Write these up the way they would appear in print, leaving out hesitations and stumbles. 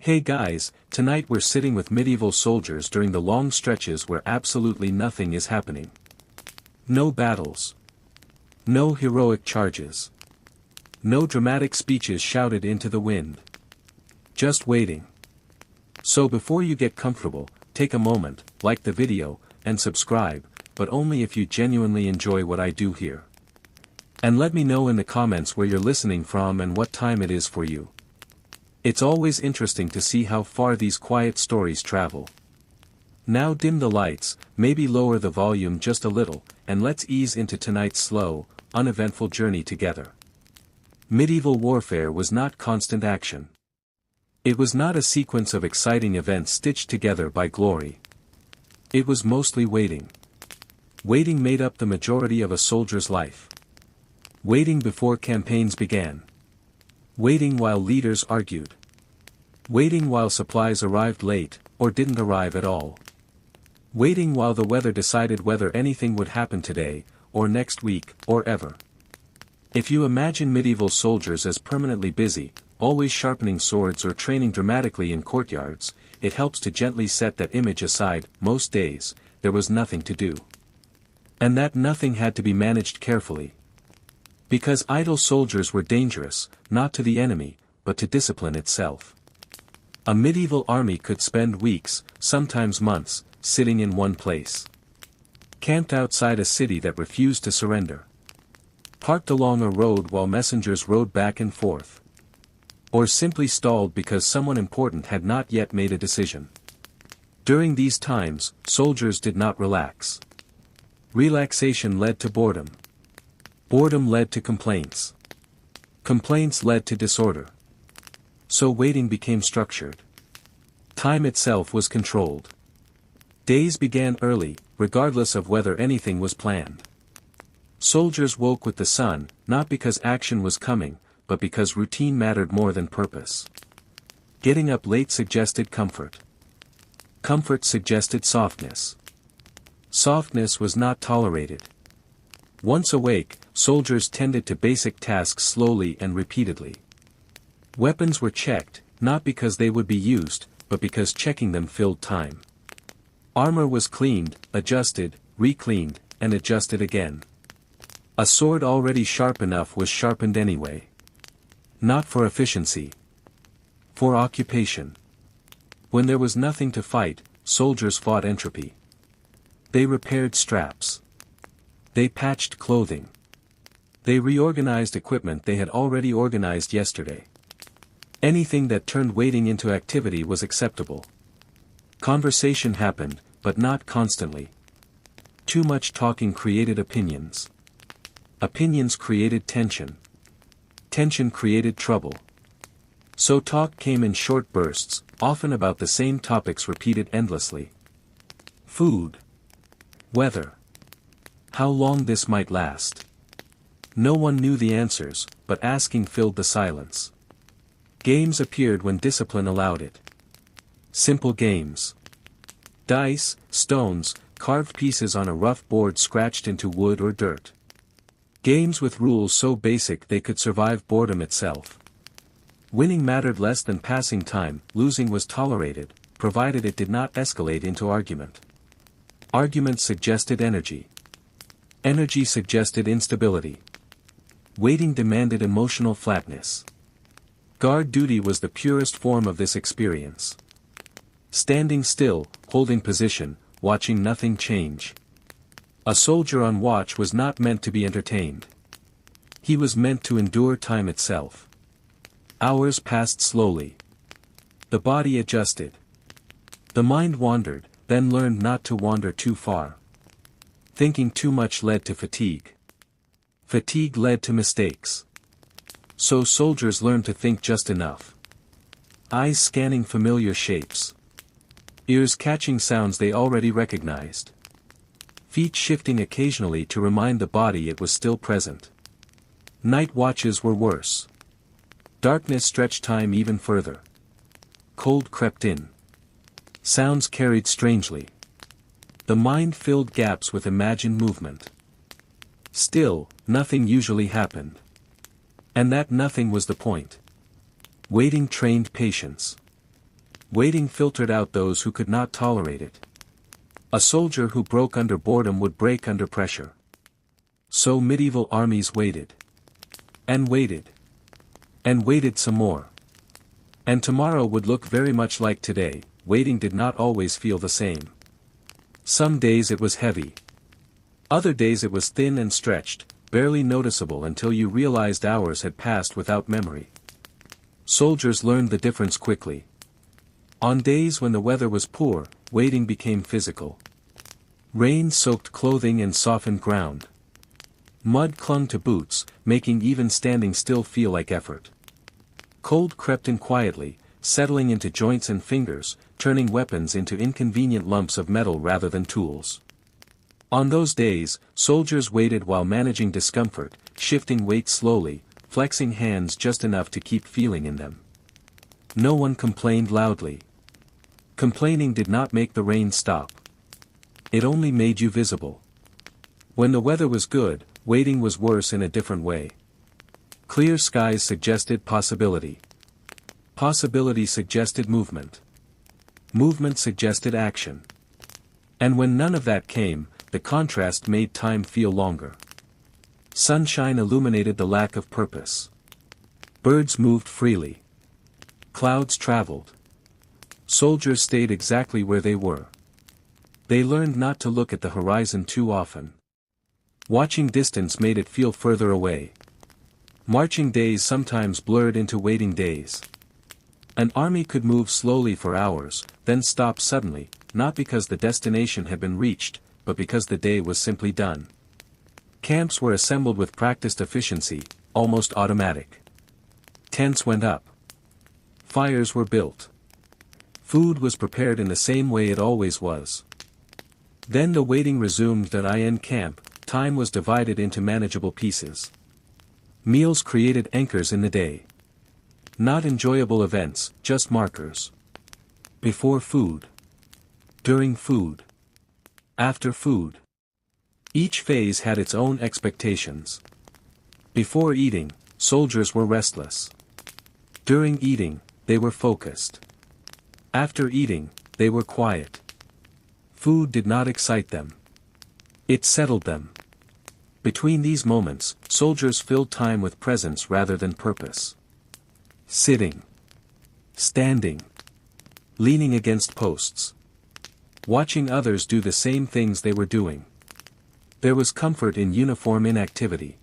Hey guys, tonight we're sitting with medieval soldiers during the long stretches where absolutely nothing is happening. No battles. No heroic charges. No dramatic speeches shouted into the wind. Just waiting. So before you get comfortable, take a moment, like the video, and subscribe, but only if you genuinely enjoy what I do here. And let me know in the comments where you're listening from and what time it is for you. It's always interesting to see how far these quiet stories travel. Now dim the lights, maybe lower the volume just a little, and let's ease into tonight's slow, uneventful journey together. Medieval warfare was not constant action. It was not a sequence of exciting events stitched together by glory. It was mostly waiting. Waiting made up the majority of a soldier's life. Waiting before campaigns began. Waiting while leaders argued. Waiting while supplies arrived late, or didn't arrive at all. Waiting while the weather decided whether anything would happen today, or next week, or ever. If you imagine medieval soldiers as permanently busy, always sharpening swords or training dramatically in courtyards, it helps to gently set that image aside. Most days, there was nothing to do. And that nothing had to be managed carefully. Because idle soldiers were dangerous, not to the enemy, but to discipline itself. A medieval army could spend weeks, sometimes months, sitting in one place. Camped outside a city that refused to surrender. Parked along a road while messengers rode back and forth. Or simply stalled because someone important had not yet made a decision. During these times, soldiers did not relax. Relaxation led to boredom. Boredom led to complaints. Complaints led to disorder. So waiting became structured. Time itself was controlled. Days began early, regardless of whether anything was planned. Soldiers woke with the sun, not because action was coming, but because routine mattered more than purpose. Getting up late suggested comfort. Comfort suggested softness. Softness was not tolerated. Once awake, soldiers tended to basic tasks slowly and repeatedly. Weapons were checked, not because they would be used, but because checking them filled time. Armor was cleaned, adjusted, re-cleaned, and adjusted again. A sword already sharp enough was sharpened anyway. Not for efficiency. For occupation. When there was nothing to fight, soldiers fought entropy. They repaired straps. They patched clothing. They reorganized equipment they had already organized yesterday. Anything that turned waiting into activity was acceptable. Conversation happened, but not constantly. Too much talking created opinions. Opinions created tension. Tension created trouble. So talk came in short bursts, often about the same topics repeated endlessly. Food. Weather. How long this might last. No one knew the answers, but asking filled the silence. Games appeared when discipline allowed it. Simple games. Dice, stones, carved pieces on a rough board scratched into wood or dirt. Games with rules so basic they could survive boredom itself. Winning mattered less than passing time, losing was tolerated, provided it did not escalate into argument. Argument suggested energy. Energy suggested instability. Waiting demanded emotional flatness. Guard duty was the purest form of this experience. Standing still, holding position, watching nothing change. A soldier on watch was not meant to be entertained. He was meant to endure time itself. Hours passed slowly. The body adjusted. The mind wandered, then learned not to wander too far. Thinking too much led to fatigue. Fatigue led to mistakes. So soldiers learned to think just enough. Eyes scanning familiar shapes. Ears catching sounds they already recognized. Feet shifting occasionally to remind the body it was still present. Night watches were worse. Darkness stretched time even further. Cold crept in. Sounds carried strangely. The mind filled gaps with imagined movement. Still, nothing usually happened. And that nothing was the point. Waiting trained patience. Waiting filtered out those who could not tolerate it. A soldier who broke under boredom would break under pressure. So medieval armies waited. And waited. And waited some more. And tomorrow would look very much like today. Waiting did not always feel the same. Some days it was heavy. Other days it was thin and stretched, barely noticeable until you realized hours had passed without memory. Soldiers learned the difference quickly. On days when the weather was poor, waiting became physical. Rain soaked clothing and softened ground. Mud clung to boots, making even standing still feel like effort. Cold crept in quietly, settling into joints and fingers, turning weapons into inconvenient lumps of metal rather than tools. On those days, soldiers waited while managing discomfort, shifting weight slowly, flexing hands just enough to keep feeling in them. No one complained loudly. Complaining did not make the rain stop. It only made you visible. When the weather was good, waiting was worse in a different way. Clear skies suggested possibility. Possibility suggested movement. Movement suggested action. And when none of that came, the contrast made time feel longer. Sunshine illuminated the lack of purpose. Birds moved freely. Clouds traveled. Soldiers stayed exactly where they were. They learned not to look at the horizon too often. Watching distance made it feel further away. Marching days sometimes blurred into waiting days. An army could move slowly for hours, then stop suddenly, not because the destination had been reached, but because the day was simply done. Camps were assembled with practiced efficiency, almost automatic. Tents went up. Fires were built. Food was prepared in the same way it always was. Then the waiting resumed in camp, time was divided into manageable pieces. Meals created anchors in the day. Not enjoyable events, just markers. Before food. During food. After food. Each phase had its own expectations. Before eating, soldiers were restless. During eating, they were focused. After eating, they were quiet. Food did not excite them. It settled them. Between these moments, soldiers filled time with presence rather than purpose. Sitting. Standing. Leaning against posts. Watching others do the same things they were doing. There was comfort in uniform inactivity.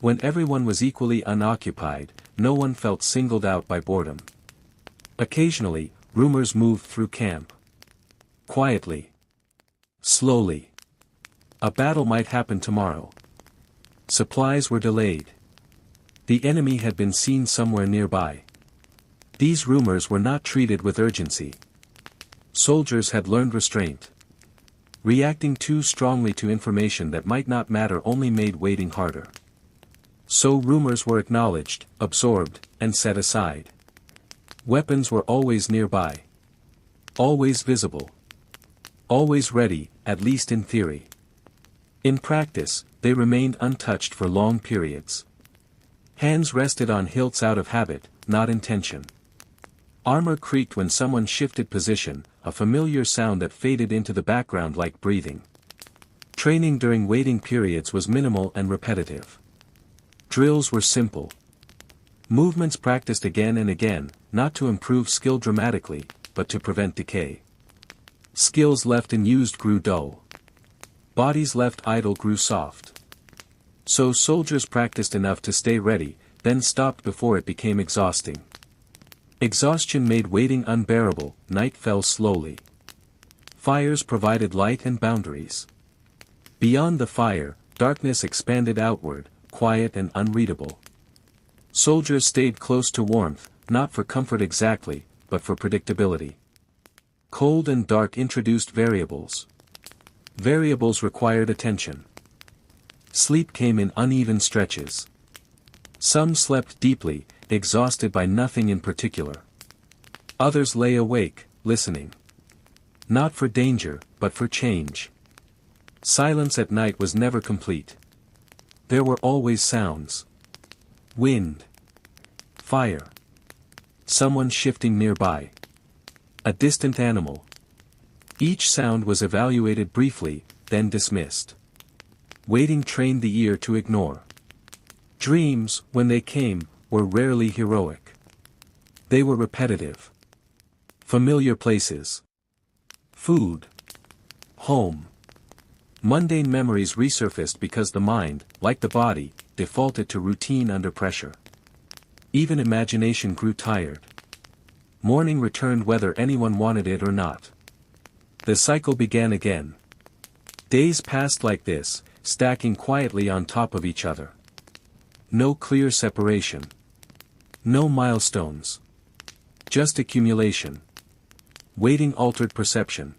When everyone was equally unoccupied, no one felt singled out by boredom. Occasionally, rumors moved through camp. Quietly. Slowly. A battle might happen tomorrow. Supplies were delayed. The enemy had been seen somewhere nearby. These rumors were not treated with urgency. Soldiers had learned restraint. Reacting too strongly to information that might not matter only made waiting harder. So rumors were acknowledged, absorbed, and set aside. Weapons were always nearby. Always visible. Always ready, at least in theory. In practice, they remained untouched for long periods. Hands rested on hilts out of habit, not intention. Armor creaked when someone shifted position, a familiar sound that faded into the background like breathing. Training during waiting periods was minimal and repetitive. Drills were simple. Movements practiced again and again, not to improve skill dramatically, but to prevent decay. Skills left unused grew dull. Bodies left idle grew soft. So soldiers practiced enough to stay ready, then stopped before it became exhausting. Exhaustion made waiting unbearable, night fell slowly. Fires provided light and boundaries. Beyond the fire, darkness expanded outward, quiet and unreadable. Soldiers stayed close to warmth, not for comfort exactly, but for predictability. Cold and dark introduced variables. Variables required attention. Sleep came in uneven stretches. Some slept deeply, exhausted by nothing in particular. Others lay awake, listening. Not for danger, but for change. Silence at night was never complete. There were always sounds. Wind. Fire. Someone shifting nearby. A distant animal. Each sound was evaluated briefly, then dismissed. Waiting trained the ear to ignore. Dreams, when they came, were rarely heroic. They were repetitive. Familiar places. Food. Home. Mundane memories resurfaced because the mind, like the body, defaulted to routine under pressure. Even imagination grew tired. Morning returned whether anyone wanted it or not. The cycle began again. Days passed like this, stacking quietly on top of each other. No clear separation. No milestones. Just accumulation. Waiting altered perception.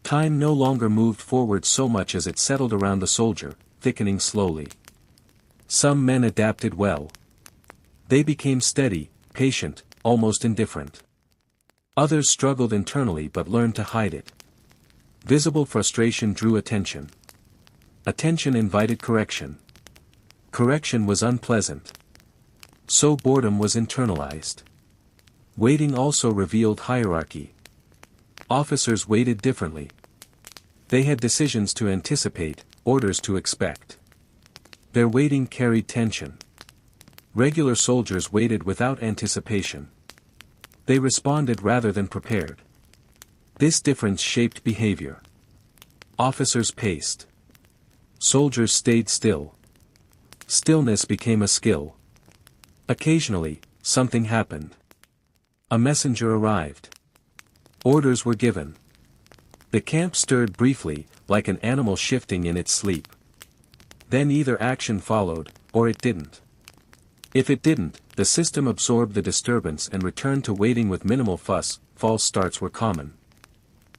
Time no longer moved forward so much as it settled around the soldier, thickening slowly. Some men adapted well. They became steady, patient, almost indifferent. Others struggled internally but learned to hide it. Visible frustration drew attention. Attention invited correction. Correction was unpleasant. So boredom was internalized. Waiting also revealed hierarchy. Officers waited differently. They had decisions to anticipate, orders to expect. Their waiting carried tension. Regular soldiers waited without anticipation. They responded rather than prepared. This difference shaped behavior. Officers paced. Soldiers stayed still. Stillness became a skill. Occasionally, something happened. A messenger arrived. Orders were given. The camp stirred briefly, like an animal shifting in its sleep. Then either action followed, or it didn't. If it didn't, the system absorbed the disturbance and returned to waiting with minimal fuss. False starts were common.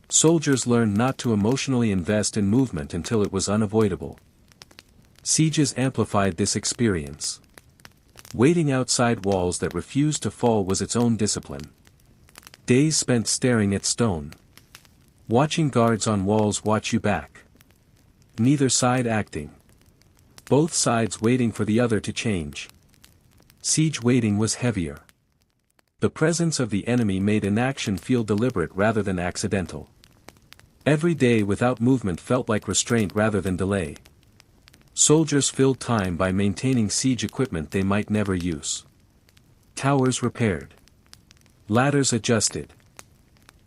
Soldiers learned not to emotionally invest in movement until it was unavoidable. Sieges amplified this experience. Waiting outside walls that refused to fall was its own discipline. Days spent staring at stone. Watching guards on walls watch you back. Neither side acting. Both sides waiting for the other to change. Siege waiting was heavier. The presence of the enemy made inaction feel deliberate rather than accidental. Every day without movement felt like restraint rather than delay. Soldiers filled time by maintaining siege equipment they might never use. Towers repaired. Ladders adjusted.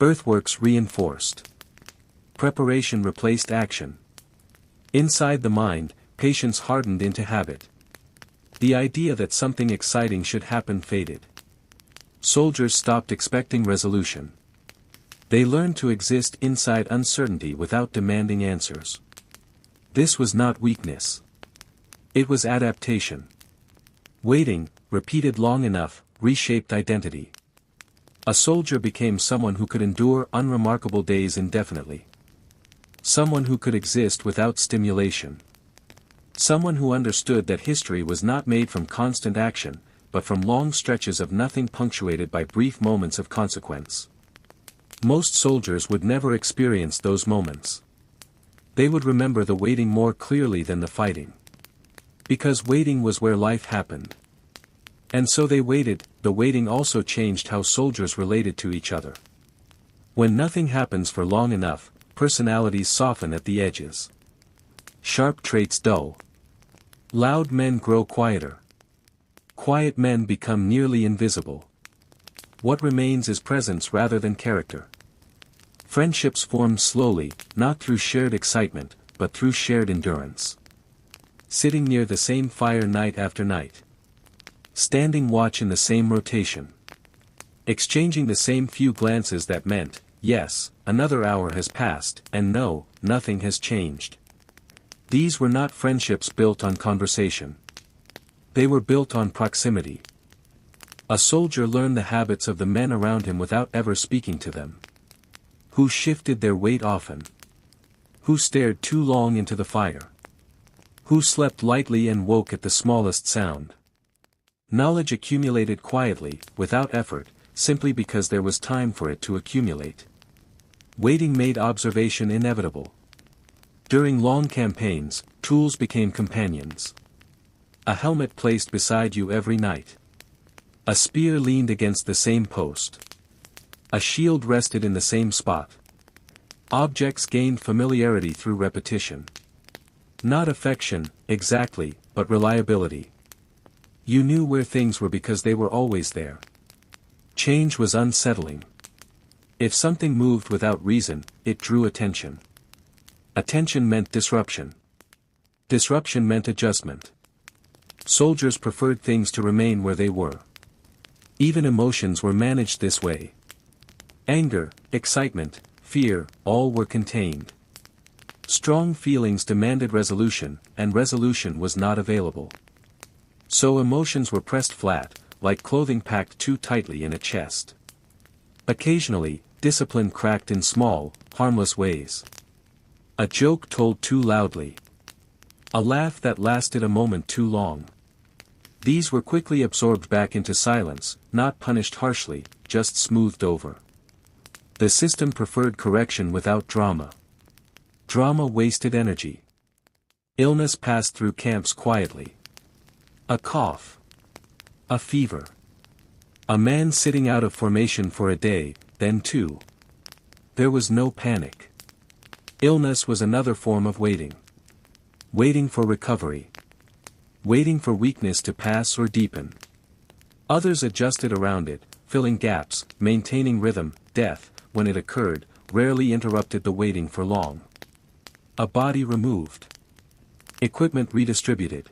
Earthworks reinforced. Preparation replaced action. Inside the mind, patience hardened into habit. The idea that something exciting should happen faded. Soldiers stopped expecting resolution. They learned to exist inside uncertainty without demanding answers. This was not weakness. It was adaptation. Waiting, repeated long enough, reshaped identity. A soldier became someone who could endure unremarkable days indefinitely. Someone who could exist without stimulation. Someone who understood that history was not made from constant action, but from long stretches of nothing punctuated by brief moments of consequence. Most soldiers would never experience those moments. They would remember the waiting more clearly than the fighting. Because waiting was where life happened. And so they waited. The waiting also changed how soldiers related to each other. When nothing happens for long enough, personalities soften at the edges. Sharp traits dull. Loud men grow quieter. Quiet men become nearly invisible. What remains is presence rather than character. Friendships form slowly, not through shared excitement, but through shared endurance. Sitting near the same fire night after night. Standing watch in the same rotation. Exchanging the same few glances that meant, yes, another hour has passed, and no, nothing has changed. These were not friendships built on conversation. They were built on proximity. A soldier learned the habits of the men around him without ever speaking to them. Who shifted their weight often. Who stared too long into the fire. Who slept lightly and woke at the smallest sound. Knowledge accumulated quietly, without effort, simply because there was time for it to accumulate. Waiting made observation inevitable. During long campaigns, tools became companions. A helmet placed beside you every night. A spear leaned against the same post. A shield rested in the same spot. Objects gained familiarity through repetition. Not affection, exactly, but reliability. You knew where things were because they were always there. Change was unsettling. If something moved without reason, it drew attention. Attention meant disruption. Disruption meant adjustment. Soldiers preferred things to remain where they were. Even emotions were managed this way. Anger, excitement, fear, all were contained. Strong feelings demanded resolution, and resolution was not available. So emotions were pressed flat, like clothing packed too tightly in a chest. Occasionally, discipline cracked in small, harmless ways. A joke told too loudly. A laugh that lasted a moment too long. These were quickly absorbed back into silence, not punished harshly, just smoothed over. The system preferred correction without drama. Drama wasted energy. Illness passed through camps quietly. A cough. A fever. A man sitting out of formation for a day, then two. There was no panic. Illness was another form of waiting. Waiting for recovery. Waiting for weakness to pass or deepen. Others adjusted around it, filling gaps, maintaining rhythm. Death, when it occurred, rarely interrupted the waiting for long. A body removed. Equipment redistributed.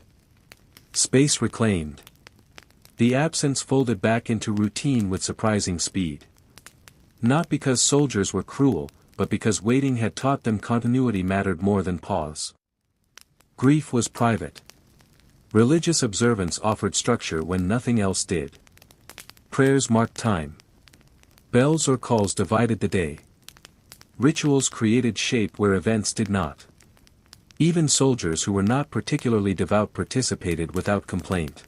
Space reclaimed. The absence folded back into routine with surprising speed. Not because soldiers were cruel, but because waiting had taught them continuity mattered more than pause. Grief was private. Religious observance offered structure when nothing else did. Prayers marked time. Bells or calls divided the day. Rituals created shape where events did not. Even soldiers who were not particularly devout participated without complaint.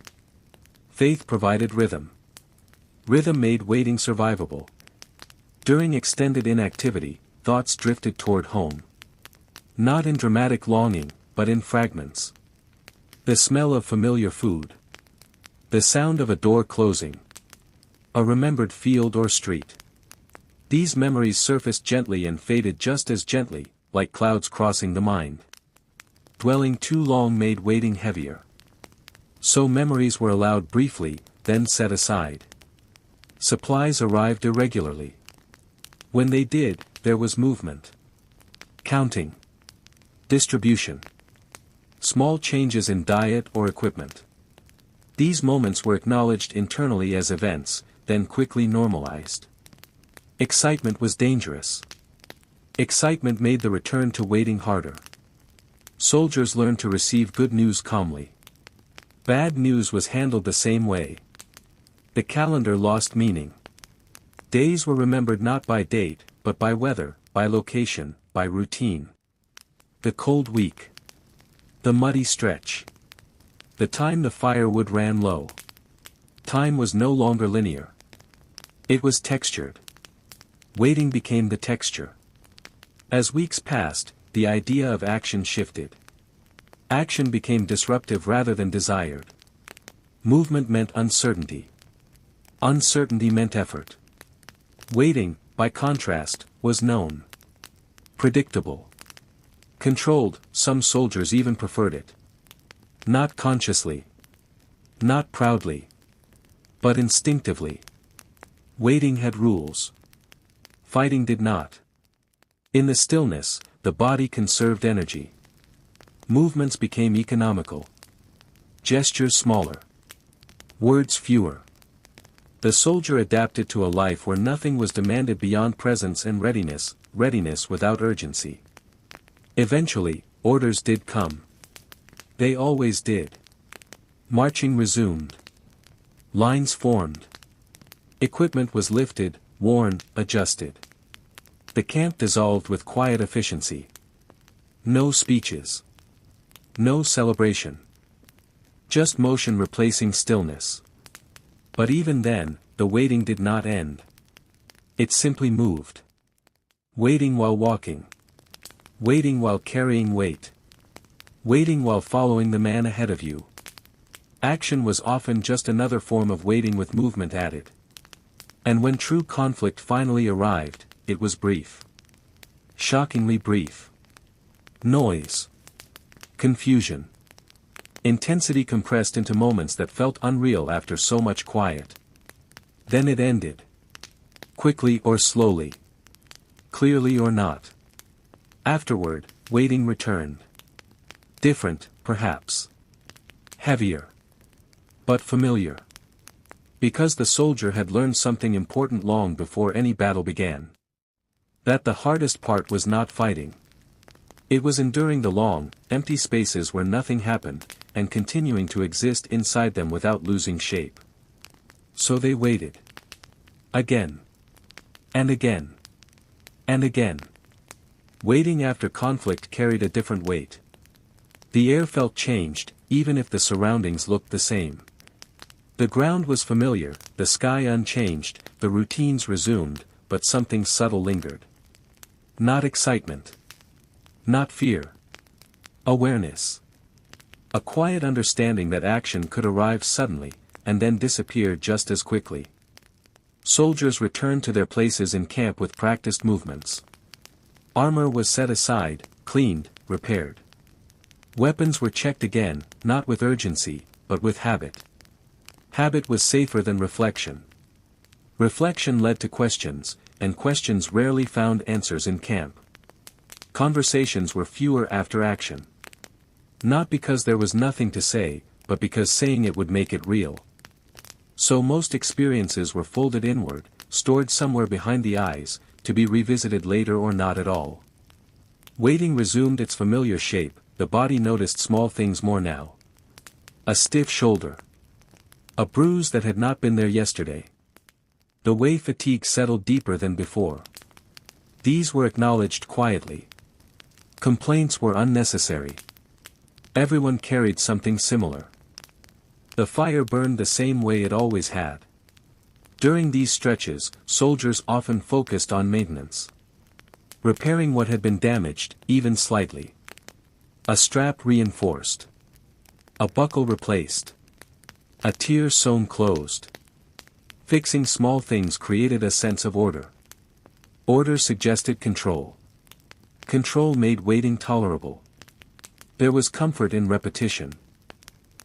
Faith provided rhythm. Rhythm made waiting survivable. During extended inactivity, thoughts drifted toward home. Not in dramatic longing, but in fragments. The smell of familiar food. The sound of a door closing. A remembered field or street. These memories surfaced gently and faded just as gently, like clouds crossing the mind. Dwelling too long made waiting heavier. So memories were allowed briefly, then set aside. Supplies arrived irregularly. When they did, there was movement. Counting. Distribution. Small changes in diet or equipment. These moments were acknowledged internally as events, then quickly normalized. Excitement was dangerous. Excitement made the return to waiting harder. Soldiers learned to receive good news calmly. Bad news was handled the same way. The calendar lost meaning. Days were remembered not by date, but by weather, by location, by routine. The cold week. The muddy stretch. The time the firewood ran low. Time was no longer linear. It was textured. Waiting became the texture. As weeks passed, the idea of action shifted. Action became disruptive rather than desired. Movement meant uncertainty. Uncertainty meant effort. Waiting, by contrast, was known. Predictable. Controlled, some soldiers even preferred it. Not consciously. Not proudly. But instinctively. Waiting had rules. Fighting did not. In the stillness, the body conserved energy. Movements became economical. Gestures smaller. Words fewer. The soldier adapted to a life where nothing was demanded beyond presence and readiness without urgency. Eventually, orders did come. They always did. Marching resumed. Lines formed. Equipment was lifted, worn, adjusted. The camp dissolved with quiet efficiency. No speeches. No celebration. Just motion replacing stillness. But even then, the waiting did not end. It simply moved. Waiting while walking. Waiting while carrying weight. Waiting while following the man ahead of you. Action was often just another form of waiting with movement added. And when true conflict finally arrived, it was brief. Shockingly brief. Noise. Confusion. Intensity compressed into moments that felt unreal after so much quiet. Then it ended. Quickly or slowly. Clearly or not. Afterward, waiting returned. Different, perhaps. Heavier. But familiar. Because the soldier had learned something important long before any battle began. That the hardest part was not fighting. It was enduring the long, empty spaces where nothing happened, and continuing to exist inside them without losing shape. So they waited. Again. And again. And again. Waiting after conflict carried a different weight. The air felt changed, even if the surroundings looked the same. The ground was familiar, the sky unchanged, the routines resumed, but something subtle lingered. Not excitement. Not fear. Awareness. A quiet understanding that action could arrive suddenly, and then disappear just as quickly. Soldiers returned to their places in camp with practiced movements. Armor was set aside, cleaned, repaired. Weapons were checked again, not with urgency, but with habit. Habit was safer than reflection. Reflection led to questions, and questions rarely found answers in camp. Conversations were fewer after action. Not because there was nothing to say, but because saying it would make it real. So most experiences were folded inward, stored somewhere behind the eyes, to be revisited later or not at all. Waiting resumed its familiar shape, the body noticed small things more now. A stiff shoulder. A bruise that had not been there yesterday. The way fatigue settled deeper than before. These were acknowledged quietly. Complaints were unnecessary. Everyone carried something similar. The fire burned the same way it always had. During these stretches, soldiers often focused on maintenance. Repairing what had been damaged, even slightly. A strap reinforced. A buckle replaced. A tear sewn closed. Fixing small things created a sense of order. Order suggested control. Control made waiting tolerable. There was comfort in repetition.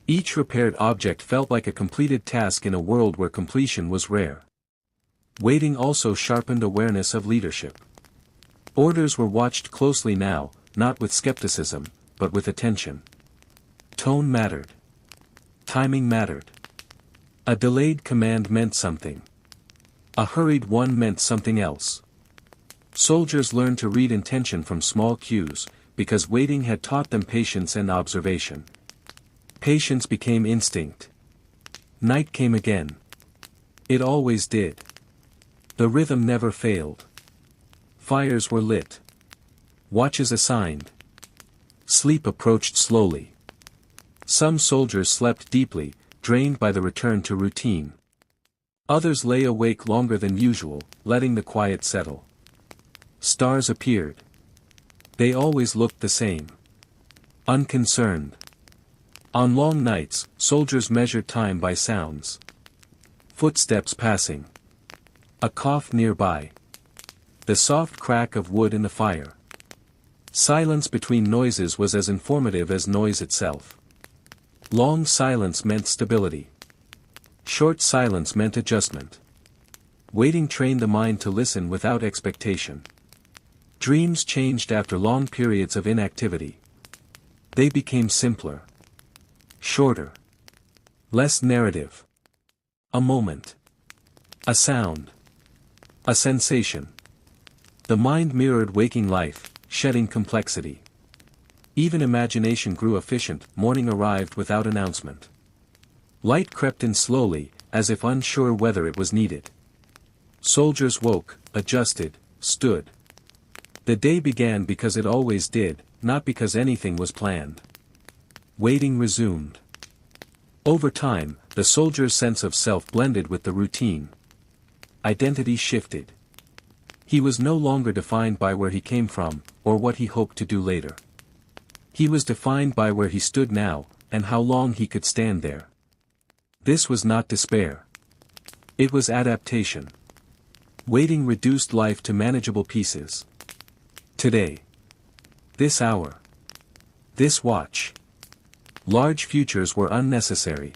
Each repaired object felt like a completed task in a world where completion was rare. Waiting also sharpened awareness of leadership. Orders were watched closely now, not with skepticism, but with attention. Tone mattered. Timing mattered. A delayed command meant something. A hurried one meant something else. Soldiers learned to read intention from small cues, because waiting had taught them patience and observation. Patience became instinct. Night came again. It always did. The rhythm never failed. Fires were lit. Watches assigned. Sleep approached slowly. Some soldiers slept deeply, drained by the return to routine. Others lay awake longer than usual, letting the quiet settle. Stars appeared. They always looked the same. Unconcerned. On long nights, soldiers measured time by sounds. Footsteps passing. A cough nearby. The soft crack of wood in the fire. Silence between noises was as informative as noise itself. Long silence meant stability. Short silence meant adjustment. Waiting trained the mind to listen without expectation. Dreams changed after long periods of inactivity. They became simpler. Shorter. Less narrative. A moment. A sound. A sensation. The mind mirrored waking life, shedding complexity. Even imagination grew efficient. Morning arrived without announcement. Light crept in slowly, as if unsure whether it was needed. Soldiers woke, adjusted, stood. The day began because it always did, not because anything was planned. Waiting resumed. Over time, the soldier's sense of self blended with the routine. Identity shifted. He was no longer defined by where he came from, or what he hoped to do later. He was defined by where he stood now, and how long he could stand there. This was not despair. It was adaptation. Waiting reduced life to manageable pieces. Today. This hour. This watch. Large futures were unnecessary.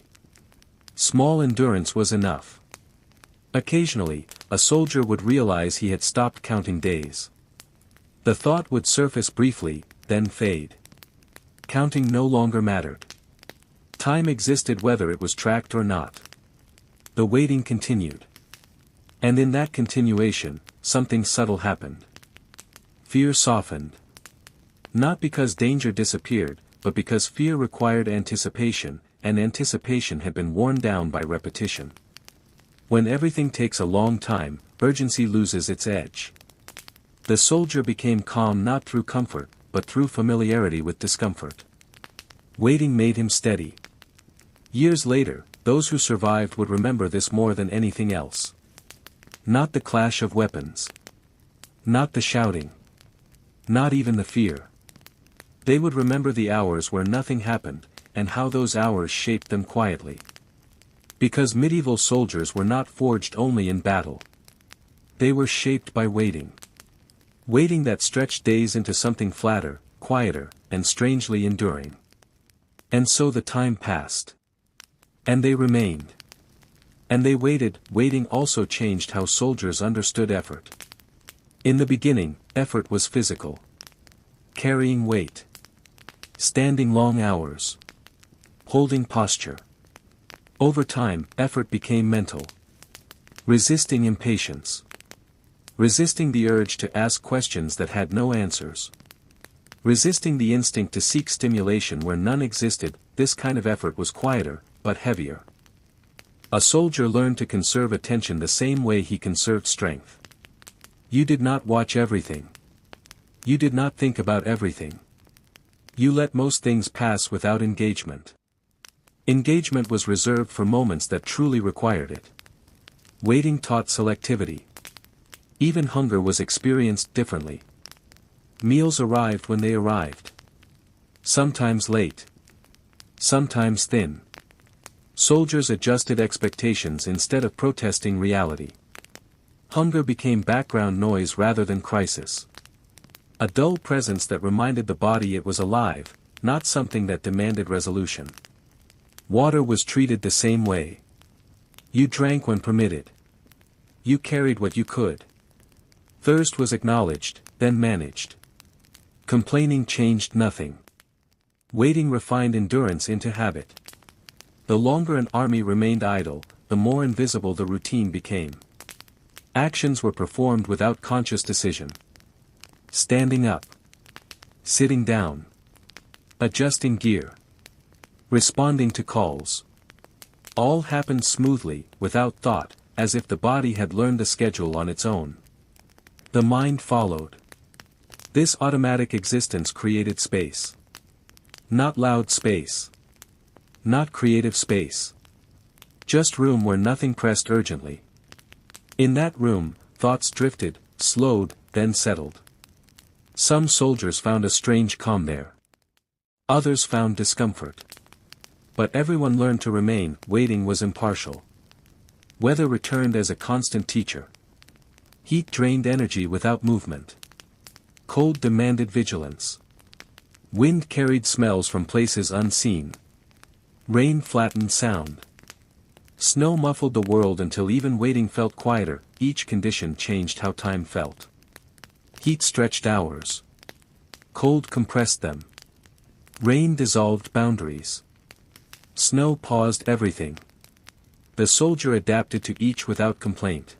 Small endurance was enough. Occasionally, a soldier would realize he had stopped counting days. The thought would surface briefly, then fade. Counting no longer mattered. Time existed whether it was tracked or not. The waiting continued. And in that continuation, something subtle happened. Fear softened. Not because danger disappeared, but because fear required anticipation, and anticipation had been worn down by repetition. When everything takes a long time, urgency loses its edge. The soldier became calm not through comfort, but through familiarity with discomfort. Waiting made him steady. Years later, those who survived would remember this more than anything else. Not the clash of weapons. Not the shouting. Not even the fear. They would remember the hours where nothing happened, and how those hours shaped them quietly. Because medieval soldiers were not forged only in battle. They were shaped by waiting. Waiting that stretched days into something flatter, quieter, and strangely enduring. And so the time passed. And they remained. And they waited. Waiting also changed how soldiers understood effort. In the beginning, effort was physical. Carrying weight. Standing long hours. Holding posture. Over time, effort became mental. Resisting impatience. Resisting the urge to ask questions that had no answers. Resisting the instinct to seek stimulation where none existed. This kind of effort was quieter, but heavier. A soldier learned to conserve attention the same way he conserved strength. You did not watch everything. You did not think about everything. You let most things pass without engagement. Engagement was reserved for moments that truly required it. Waiting taught selectivity. Even hunger was experienced differently. Meals arrived when they arrived. Sometimes late. Sometimes thin. Soldiers adjusted expectations instead of protesting reality. Hunger became background noise rather than crisis. A dull presence that reminded the body it was alive, not something that demanded resolution. Water was treated the same way. You drank when permitted. You carried what you could. Thirst was acknowledged, then managed. Complaining changed nothing. Waiting refined endurance into habit. The longer an army remained idle, the more invisible the routine became. Actions were performed without conscious decision. Standing up. Sitting down. Adjusting gear. Responding to calls. All happened smoothly, without thought, as if the body had learned a schedule on its own. The mind followed. This automatic existence created space. Not loud space. Not creative space. Just room where nothing pressed urgently. In that room, thoughts drifted, slowed, then settled. Some soldiers found a strange calm there. Others found discomfort. But everyone learned to remain. Waiting was impartial. Weather returned as a constant teacher. Heat drained energy without movement. Cold demanded vigilance. Wind carried smells from places unseen. Rain flattened sound. Snow muffled the world until even waiting felt quieter. Each condition changed how time felt. Heat stretched hours. Cold compressed them. Rain dissolved boundaries. Snow paused everything. The soldier adapted to each without complaint.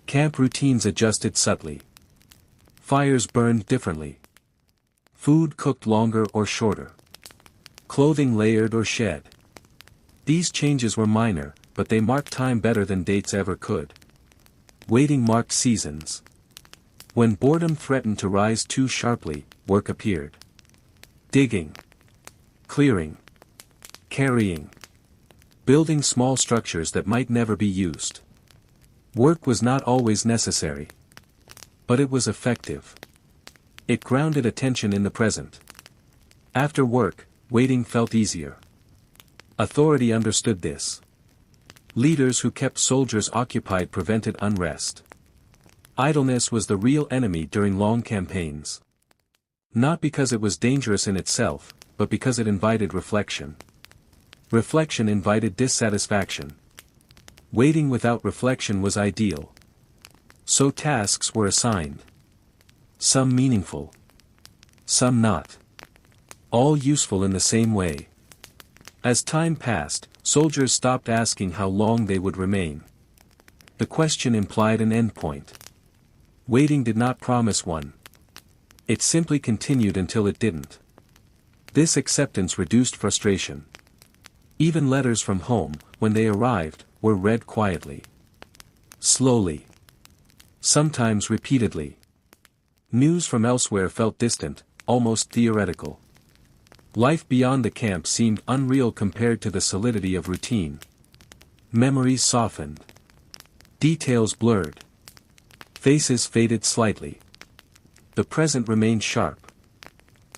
Camp routines adjusted subtly. Fires burned differently. Food cooked longer or shorter. Clothing layered or shed. These changes were minor, but they marked time better than dates ever could. Waiting marked seasons. When boredom threatened to rise too sharply, work appeared. Digging. Clearing. Carrying. Building small structures that might never be used. Work was not always necessary. But it was effective. It grounded attention in the present. After work, waiting felt easier. Authority understood this. Leaders who kept soldiers occupied prevented unrest. Idleness was the real enemy during long campaigns. Not because it was dangerous in itself, but because it invited reflection. Reflection invited dissatisfaction. Waiting without reflection was ideal. So tasks were assigned. Some meaningful. Some not. All useful in the same way. As time passed, soldiers stopped asking how long they would remain. The question implied an endpoint. Waiting did not promise one. It simply continued until it didn't. This acceptance reduced frustration. Even letters from home, when they arrived, were read quietly. Slowly. Sometimes repeatedly. News from elsewhere felt distant, almost theoretical. Life beyond the camp seemed unreal compared to the solidity of routine. Memories softened. Details blurred. Faces faded slightly. The present remained sharp.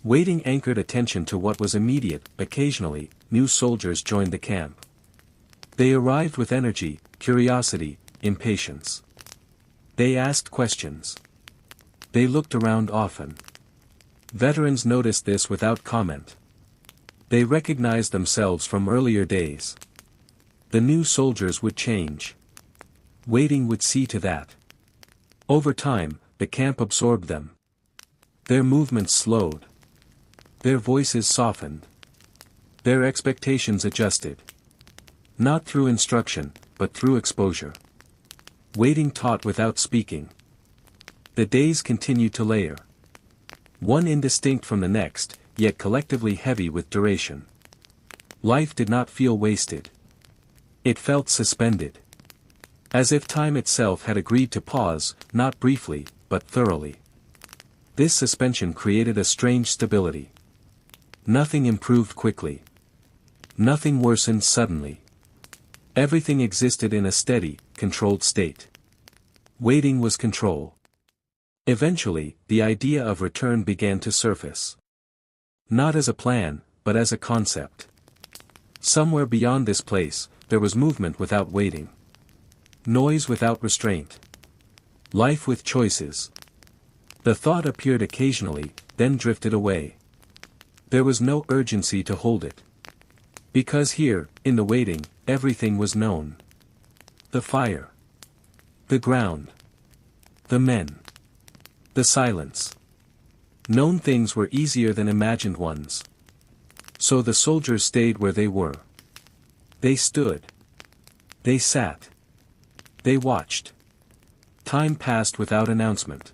Waiting anchored attention to what was immediate. Occasionally, new soldiers joined the camp. They arrived with energy, curiosity, impatience. They asked questions. They looked around often. Veterans noticed this without comment. They recognized themselves from earlier days. The new soldiers would change. Waiting would see to that. Over time, the camp absorbed them. Their movements slowed. Their voices softened. Their expectations adjusted. Not through instruction, but through exposure. Waiting taught without speaking. The days continued to layer. One indistinct from the next, yet collectively heavy with duration. Life did not feel wasted. It felt suspended. As if time itself had agreed to pause, not briefly, but thoroughly. This suspension created a strange stability. Nothing improved quickly. Nothing worsened suddenly. Everything existed in a steady, controlled state. Waiting was control. Eventually, the idea of return began to surface. Not as a plan, but as a concept. Somewhere beyond this place, there was movement without waiting. Noise without restraint. Life with choices. The thought appeared occasionally, then drifted away. There was no urgency to hold it. Because here, in the waiting, everything was known. The fire. The ground. The men. The silence. Known things were easier than imagined ones. So the soldiers stayed where they were. They stood. They sat. They watched. Time passed without announcement.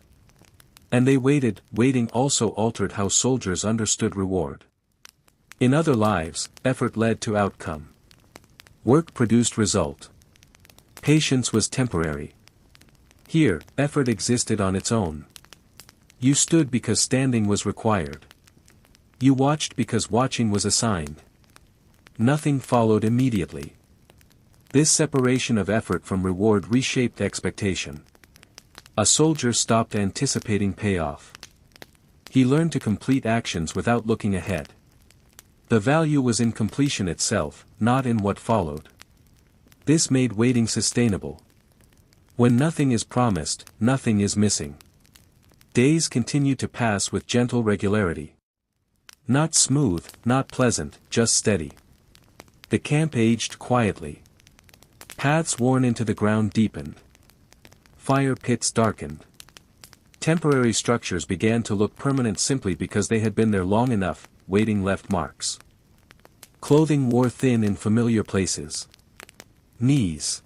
And they waited. Waiting also altered how soldiers understood reward. In other lives, effort led to outcome. Work produced result. Patience was temporary. Here, effort existed on its own. You stood because standing was required. You watched because watching was assigned. Nothing followed immediately. This separation of effort from reward reshaped expectation. A soldier stopped anticipating payoff. He learned to complete actions without looking ahead. The value was in completion itself, not in what followed. This made waiting sustainable. When nothing is promised, nothing is missing. Days continued to pass with gentle regularity. Not smooth, not pleasant, just steady. The camp aged quietly. Paths worn into the ground deepened. Fire pits darkened. Temporary structures began to look permanent simply because they had been there long enough. Waiting left marks. Clothing wore thin in familiar places. Knees.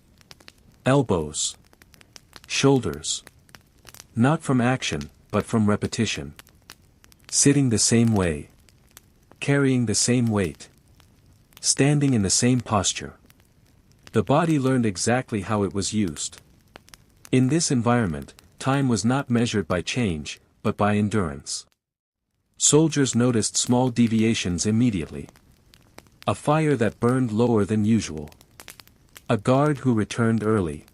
Elbows. Shoulders. Not from action, but from repetition. Sitting the same way. Carrying the same weight. Standing in the same posture. The body learned exactly how it was used. In this environment, time was not measured by change, but by endurance. Soldiers noticed small deviations immediately. A fire that burned lower than usual. A guard who returned early.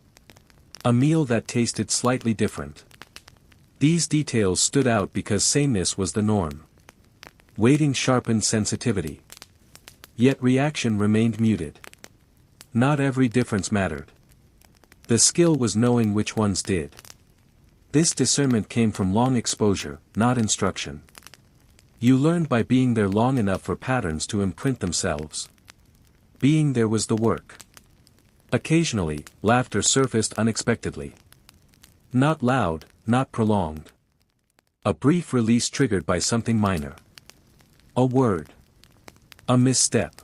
A meal that tasted slightly different. These details stood out because sameness was the norm. Waiting sharpened sensitivity. Yet reaction remained muted. Not every difference mattered. The skill was knowing which ones did. This discernment came from long exposure, not instruction. You learned by being there long enough for patterns to imprint themselves. Being there was the work. Occasionally, laughter surfaced unexpectedly. Not loud, not prolonged. A brief release triggered by something minor. A word. A misstep.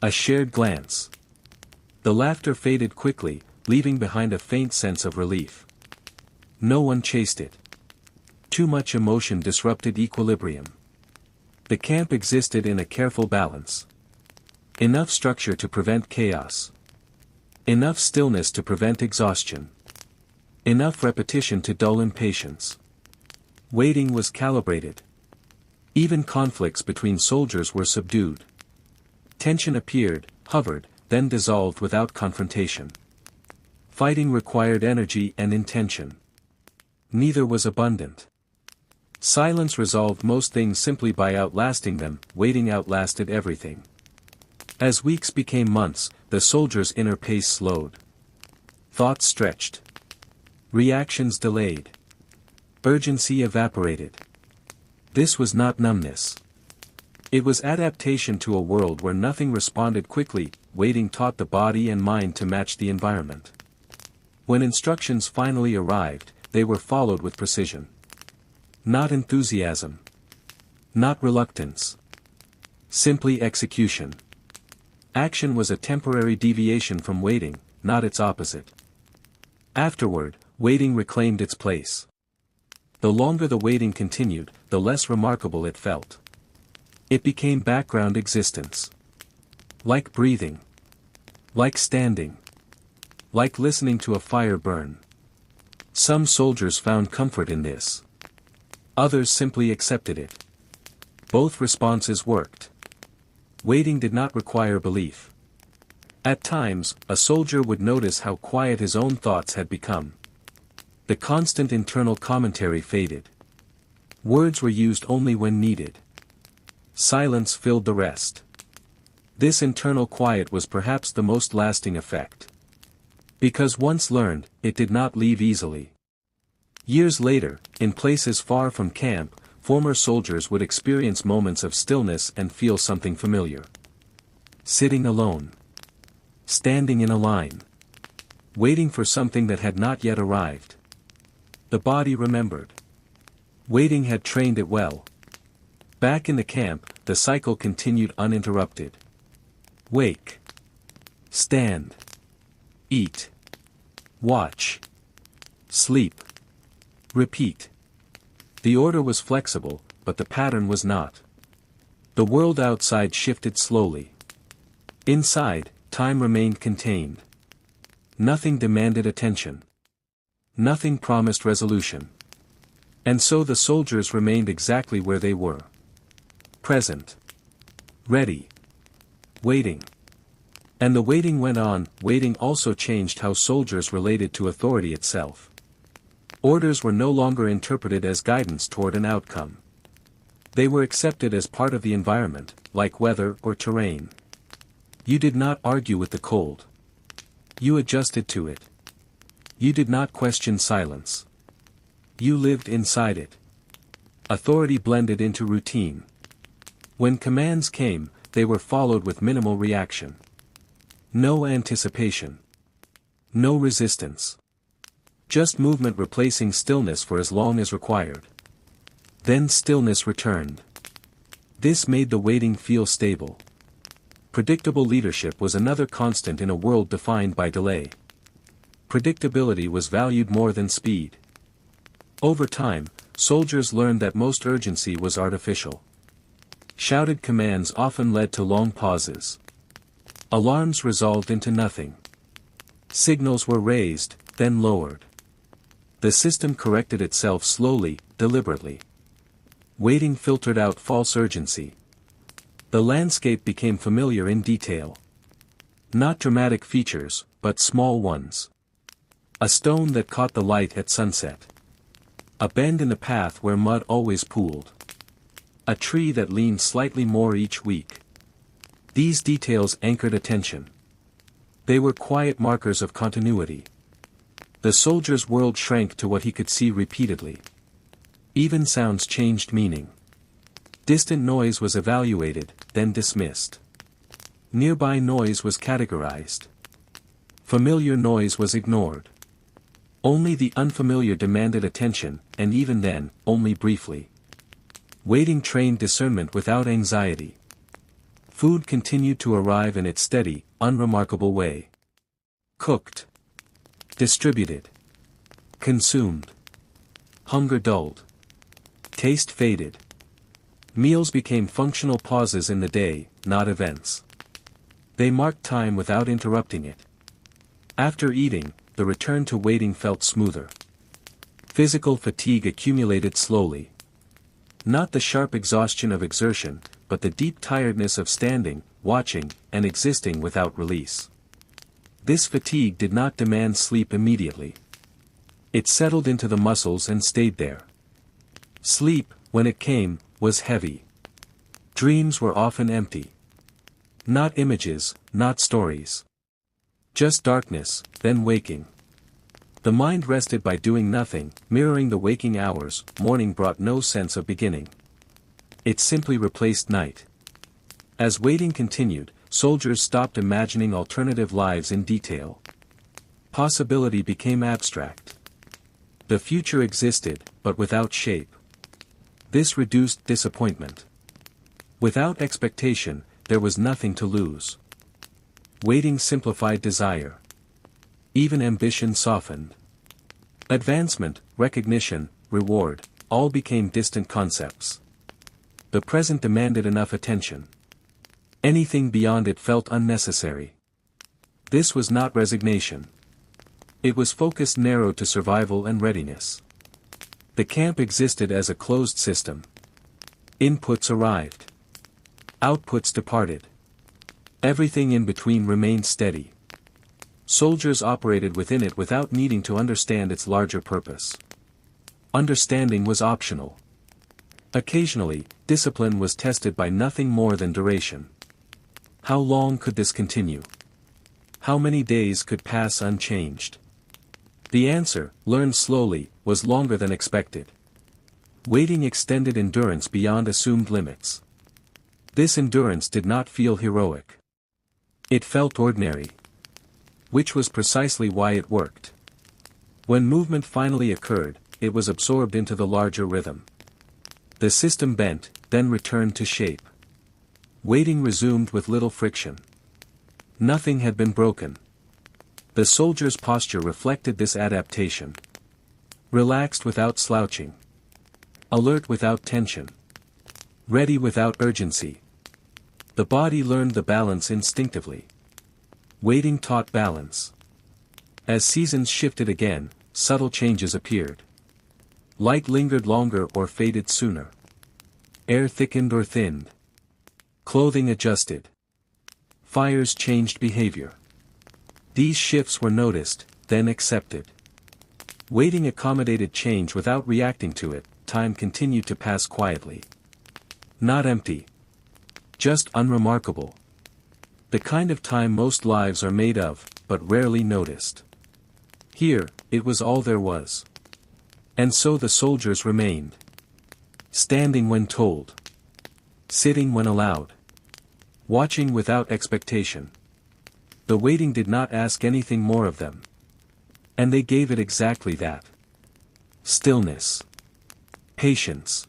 A shared glance. The laughter faded quickly, leaving behind a faint sense of relief. No one chased it. Too much emotion disrupted equilibrium. The camp existed in a careful balance. Enough structure to prevent chaos. Enough stillness to prevent exhaustion. Enough repetition to dull impatience. Waiting was calibrated. Even conflicts between soldiers were subdued. Tension appeared, hovered, then dissolved without confrontation. Fighting required energy and intention. Neither was abundant. Silence resolved most things simply by outlasting them. Waiting outlasted everything. As weeks became months, the soldier's inner pace slowed. Thoughts stretched. Reactions delayed. Urgency evaporated. This was not numbness. It was adaptation to a world where nothing responded quickly. Waiting taught the body and mind to match the environment. When instructions finally arrived, they were followed with precision. Not enthusiasm. Not reluctance. Simply execution. Action was a temporary deviation from waiting, not its opposite. Afterward, waiting reclaimed its place. The longer the waiting continued, the less remarkable it felt. It became background existence. Like breathing. Like standing. Like listening to a fire burn. Some soldiers found comfort in this. Others simply accepted it. Both responses worked. Waiting did not require belief. At times, a soldier would notice how quiet his own thoughts had become. The constant internal commentary faded. Words were used only when needed. Silence filled the rest. This internal quiet was perhaps the most lasting effect. Because once learned, it did not leave easily. Years later, in places far from camp, former soldiers would experience moments of stillness and feel something familiar. Sitting alone. Standing in a line. Waiting for something that had not yet arrived. The body remembered. Waiting had trained it well. Back in the camp, the cycle continued uninterrupted. Wake. Stand. Eat. Watch. Sleep. Repeat. The order was flexible, but the pattern was not. The world outside shifted slowly. Inside, time remained contained. Nothing demanded attention. Nothing promised resolution. And so the soldiers remained exactly where they were. Present. Ready. Waiting. And the waiting went on. Waiting also changed how soldiers related to authority itself. Orders were no longer interpreted as guidance toward an outcome. They were accepted as part of the environment, like weather or terrain. You did not argue with the cold. You adjusted to it. You did not question silence. You lived inside it. Authority blended into routine. When commands came, they were followed with minimal reaction. No anticipation. No resistance. Just movement replacing stillness for as long as required. Then stillness returned. This made the waiting feel stable. Predictable leadership was another constant in a world defined by delay. Predictability was valued more than speed. Over time, soldiers learned that most urgency was artificial. Shouted commands often led to long pauses. Alarms resolved into nothing. Signals were raised, then lowered. The system corrected itself slowly, deliberately. Waiting filtered out false urgency. The landscape became familiar in detail. Not dramatic features, but small ones. A stone that caught the light at sunset. A bend in the path where mud always pooled. A tree that leaned slightly more each week. These details anchored attention. They were quiet markers of continuity. The soldier's world shrank to what he could see repeatedly. Even sounds changed meaning. Distant noise was evaluated, then dismissed. Nearby noise was categorized. Familiar noise was ignored. Only the unfamiliar demanded attention, and even then, only briefly. Waiting trained discernment without anxiety. Food continued to arrive in its steady, unremarkable way. Cooked. Distributed. Consumed. Hunger dulled. Taste faded. Meals became functional pauses in the day, not events. They marked time without interrupting it. After eating, the return to waiting felt smoother. Physical fatigue accumulated slowly. Not the sharp exhaustion of exertion, but the deep tiredness of standing, watching, and existing without release. This fatigue did not demand sleep immediately. It settled into the muscles and stayed there. Sleep, when it came, was heavy. Dreams were often empty. Not images, not stories. Just darkness, then waking. The mind rested by doing nothing, mirroring the waking hours. Morning brought no sense of beginning. It simply replaced night. As waiting continued, soldiers stopped imagining alternative lives in detail. Possibility became abstract. The future existed, but without shape. This reduced disappointment. Without expectation, there was nothing to lose. Waiting simplified desire. Even ambition softened. Advancement, recognition, reward, all became distant concepts. The present demanded enough attention. Anything beyond it felt unnecessary. This was not resignation. It was focus narrowed to survival and readiness. The camp existed as a closed system. Inputs arrived. Outputs departed. Everything in between remained steady. Soldiers operated within it without needing to understand its larger purpose. Understanding was optional. Occasionally, discipline was tested by nothing more than duration. How long could this continue? How many days could pass unchanged? The answer, learned slowly, was longer than expected. Waiting extended endurance beyond assumed limits. This endurance did not feel heroic. It felt ordinary. Which was precisely why it worked. When movement finally occurred, it was absorbed into the larger rhythm. The system bent, then returned to shape. Waiting resumed with little friction. Nothing had been broken. The soldier's posture reflected this adaptation. Relaxed without slouching. Alert without tension. Ready without urgency. The body learned the balance instinctively. Waiting taught balance. As seasons shifted again, subtle changes appeared. Light lingered longer or faded sooner. Air thickened or thinned. Clothing adjusted. Fires changed behavior. These shifts were noticed, then accepted. Waiting accommodated change without reacting to it. Time continued to pass quietly. Not empty. Just unremarkable. The kind of time most lives are made of, but rarely noticed. Here, it was all there was. And so the soldiers remained. Standing when told. Sitting when allowed. Watching without expectation. The waiting did not ask anything more of them. And they gave it exactly that. Stillness. Patience.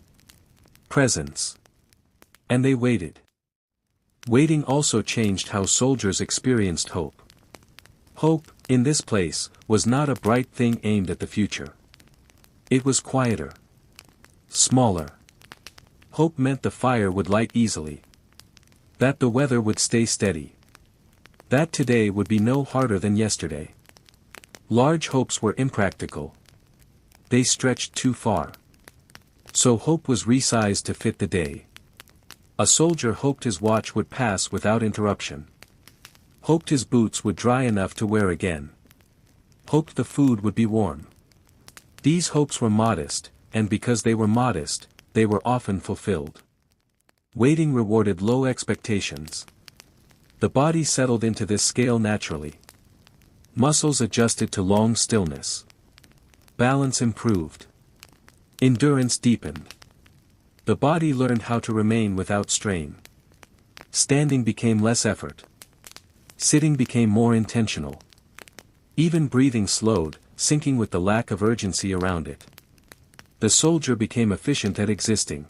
Presence. And they waited. Waiting also changed how soldiers experienced hope. Hope, in this place, was not a bright thing aimed at the future. It was quieter. Smaller. Hope meant the fire would light easily. That the weather would stay steady. That today would be no harder than yesterday. Large hopes were impractical. They stretched too far. So hope was resized to fit the day. A soldier hoped his watch would pass without interruption. Hoped his boots would dry enough to wear again. Hoped the food would be warm. These hopes were modest, and because they were modest, they were often fulfilled. Waiting rewarded low expectations. The body settled into this scale naturally. Muscles adjusted to long stillness. Balance improved. Endurance deepened. The body learned how to remain without strain. Standing became less effort. Sitting became more intentional. Even breathing slowed, syncing with the lack of urgency around it. The soldier became efficient at existing.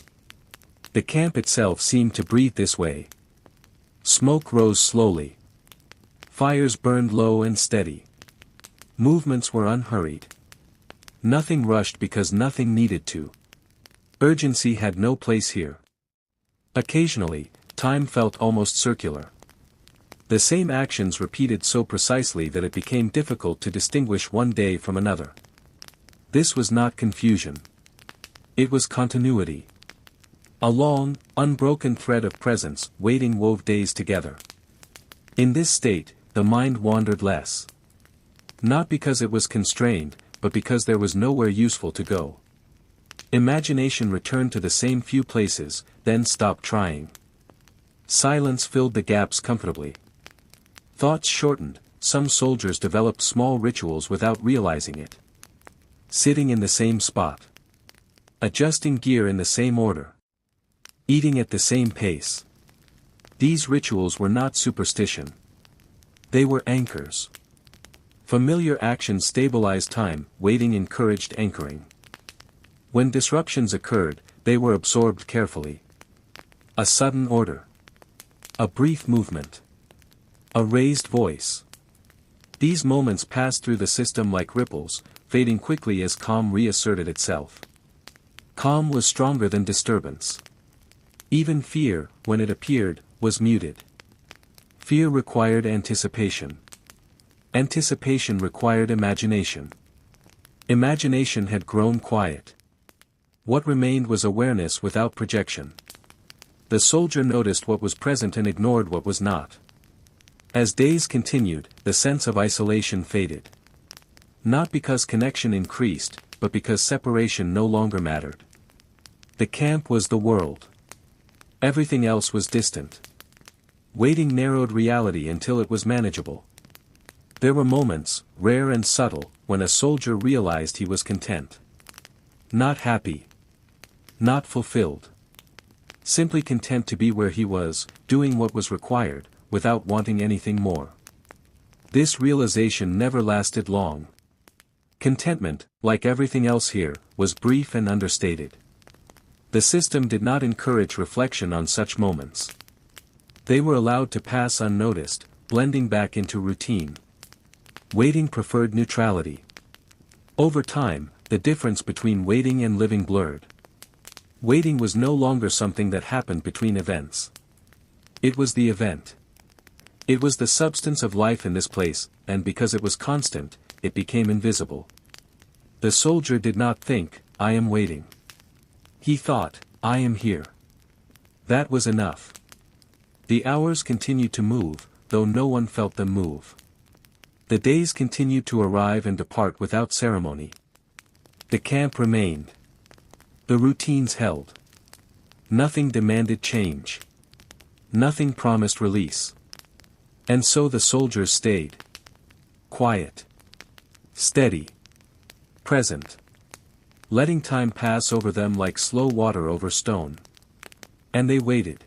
The camp itself seemed to breathe this way. Smoke rose slowly. Fires burned low and steady. Movements were unhurried. Nothing rushed because nothing needed to. Urgency had no place here. Occasionally, time felt almost circular. The same actions repeated so precisely that it became difficult to distinguish one day from another. This was not confusion. It was continuity. A long, unbroken thread of presence waiting wove days together. In this state, the mind wandered less. Not because it was constrained, but because there was nowhere useful to go. Imagination returned to the same few places, then stopped trying. Silence filled the gaps comfortably. Thoughts shortened, some soldiers developed small rituals without realizing it. Sitting in the same spot. Adjusting gear in the same order. Eating at the same pace. These rituals were not superstition. They were anchors. Familiar actions stabilized time, waiting encouraged anchoring. When disruptions occurred, they were absorbed carefully. A sudden order. A brief movement. A raised voice. These moments passed through the system like ripples, fading quickly as calm reasserted itself. Calm was stronger than disturbance. Even fear, when it appeared, was muted. Fear required anticipation. Anticipation required imagination. Imagination had grown quiet. What remained was awareness without projection. The soldier noticed what was present and ignored what was not. As days continued, the sense of isolation faded. Not because connection increased, but because separation no longer mattered. The camp was the world. Everything else was distant. Waiting narrowed reality until it was manageable. There were moments, rare and subtle, when a soldier realized he was content. Not happy. Not fulfilled. Simply content to be where he was, doing what was required, without wanting anything more. This realization never lasted long. Contentment, like everything else here, was brief and understated. The system did not encourage reflection on such moments. They were allowed to pass unnoticed, blending back into routine. Waiting preferred neutrality. Over time, the difference between waiting and living blurred. Waiting was no longer something that happened between events. It was the event. It was the substance of life in this place, and because it was constant, it became invisible. The soldier did not think, "I am waiting." He thought, "I am here." That was enough. The hours continued to move, though no one felt them move. The days continued to arrive and depart without ceremony. The camp remained. The routines held. Nothing demanded change. Nothing promised release. And so the soldiers stayed. Quiet. Steady. Present. Letting time pass over them like slow water over stone. And they waited.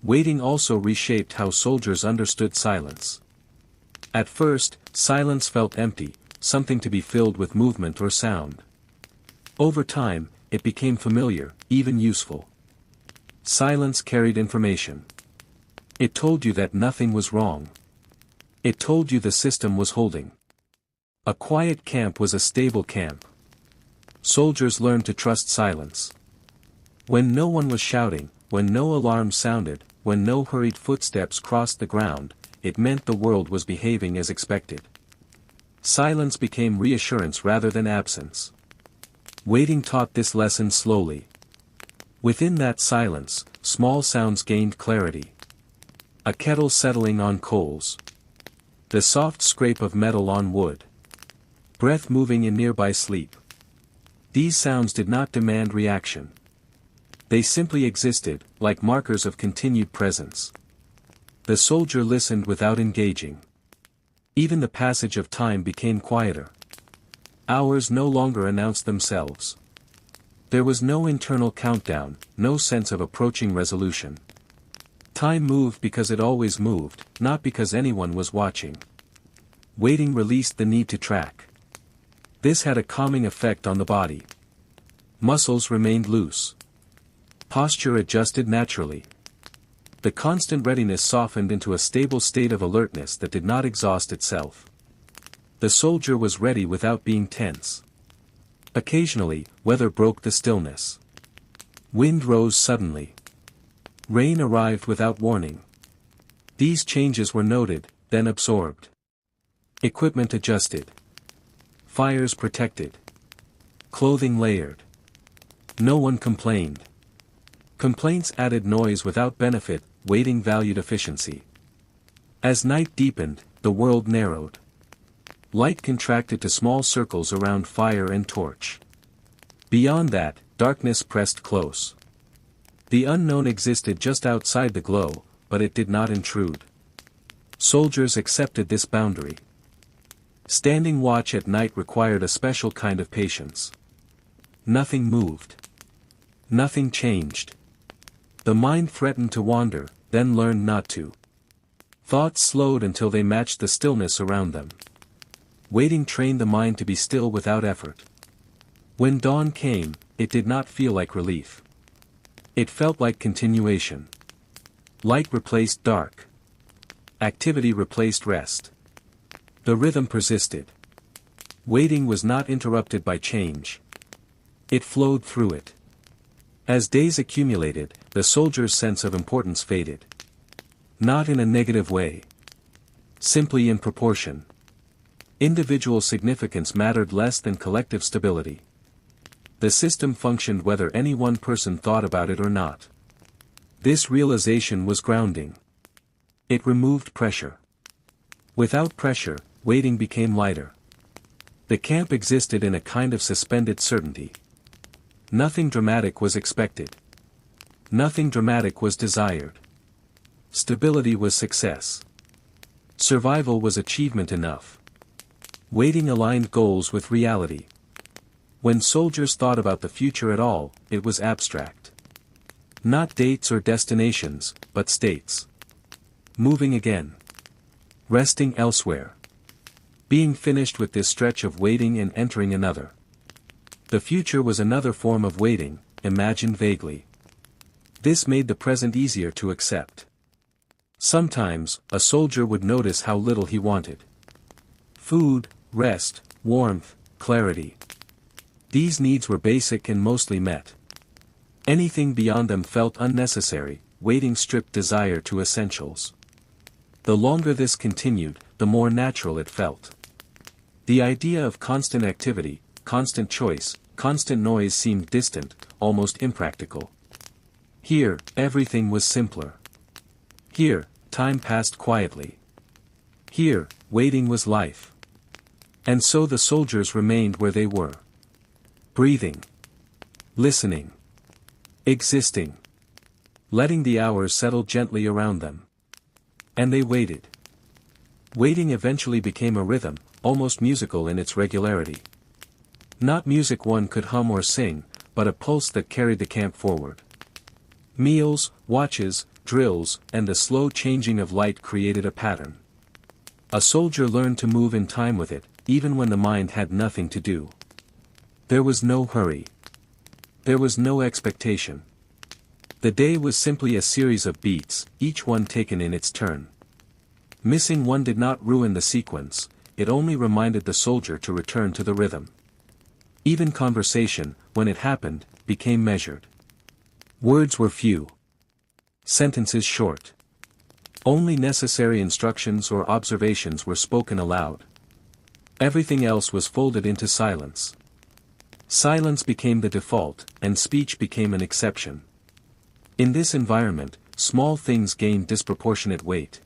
Waiting also reshaped how soldiers understood silence. At first, silence felt empty, something to be filled with movement or sound. Over time, it became familiar, even useful. Silence carried information. It told you that nothing was wrong. It told you the system was holding. A quiet camp was a stable camp. Soldiers learned to trust silence. When no one was shouting, when no alarm sounded, when no hurried footsteps crossed the ground, it meant the world was behaving as expected. Silence became reassurance rather than absence. Waiting taught this lesson slowly. Within that silence, small sounds gained clarity. A kettle settling on coals. The soft scrape of metal on wood. Breath moving in nearby sleep. These sounds did not demand reaction. They simply existed, like markers of continued presence. The soldier listened without engaging. Even the passage of time became quieter. Hours no longer announced themselves. There was no internal countdown, no sense of approaching resolution. Time moved because it always moved, not because anyone was watching. Waiting released the need to track. This had a calming effect on the body. Muscles remained loose. Posture adjusted naturally. The constant readiness softened into a stable state of alertness that did not exhaust itself. The soldier was ready without being tense. Occasionally, weather broke the stillness. Wind rose suddenly. Rain arrived without warning. These changes were noted, then absorbed. Equipment adjusted. Fires protected. Clothing layered. No one complained. Complaints added noise without benefit, waiting valued efficiency. As night deepened, the world narrowed. Light contracted to small circles around fire and torch. Beyond that, darkness pressed close. The unknown existed just outside the glow, but it did not intrude. Soldiers accepted this boundary. Standing watch at night required a special kind of patience. Nothing moved. Nothing changed. The mind threatened to wander, then learned not to. Thoughts slowed until they matched the stillness around them. Waiting trained the mind to be still without effort. When dawn came, it did not feel like relief. It felt like continuation. Light replaced dark. Activity replaced rest. The rhythm persisted. Waiting was not interrupted by change. It flowed through it. As days accumulated, the soldier's sense of importance faded. Not in a negative way. Simply in proportion. Individual significance mattered less than collective stability. The system functioned whether any one person thought about it or not. This realization was grounding. It removed pressure. Without pressure, waiting became lighter. The camp existed in a kind of suspended certainty. Nothing dramatic was expected. Nothing dramatic was desired. Stability was success. Survival was achievement enough. Waiting aligned goals with reality. When soldiers thought about the future at all, it was abstract. Not dates or destinations, but states. Moving again. Resting elsewhere. Being finished with this stretch of waiting and entering another. The future was another form of waiting, imagined vaguely. This made the present easier to accept. Sometimes, a soldier would notice how little he wanted. Food, rest, warmth, clarity. These needs were basic and mostly met. Anything beyond them felt unnecessary, waiting stripped desire to essentials. The longer this continued, the more natural it felt. The idea of constant activity, constant choice, constant noise seemed distant, almost impractical. Here, everything was simpler. Here, time passed quietly. Here, waiting was life. And so the soldiers remained where they were. Breathing. Listening. Existing. Letting the hours settle gently around them. And they waited. Waiting eventually became a rhythm, almost musical in its regularity. Not music one could hum or sing, but a pulse that carried the camp forward. Meals, watches, drills, and the slow changing of light created a pattern. A soldier learned to move in time with it, even when the mind had nothing to do. There was no hurry. There was no expectation. The day was simply a series of beats, each one taken in its turn. Missing one did not ruin the sequence, it only reminded the soldier to return to the rhythm. Even conversation, when it happened, became measured. Words were few. Sentences short. Only necessary instructions or observations were spoken aloud. Everything else was folded into silence. Silence became the default, and speech became an exception. In this environment, small things gained disproportionate weight.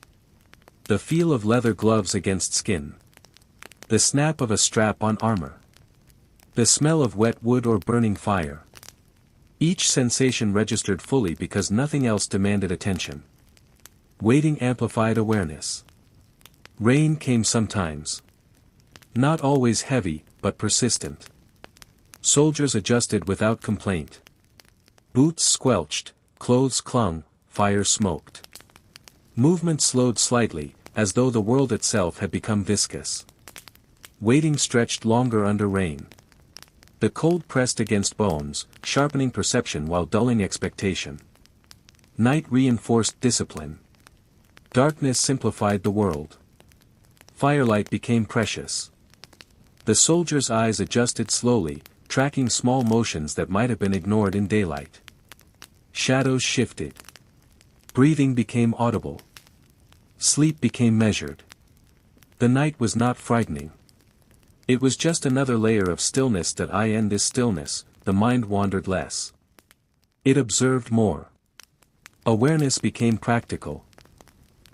The feel of leather gloves against skin. The snap of a strap on armor. The smell of wet wood or burning fire. Each sensation registered fully because nothing else demanded attention. Waiting amplified awareness. Rain came sometimes. Not always heavy, but persistent. Soldiers adjusted without complaint. Boots squelched, clothes clung, fire smoked. Movement slowed slightly, as though the world itself had become viscous. Waiting stretched longer under rain. The cold pressed against bones, sharpening perception while dulling expectation. Night reinforced discipline. Darkness simplified the world. Firelight became precious. The soldier's eyes adjusted slowly, tracking small motions that might have been ignored in daylight. Shadows shifted. Breathing became audible. Sleep became measured. The night was not frightening. It was just another layer of stillness that in this stillness, the mind wandered less. It observed more. Awareness became practical.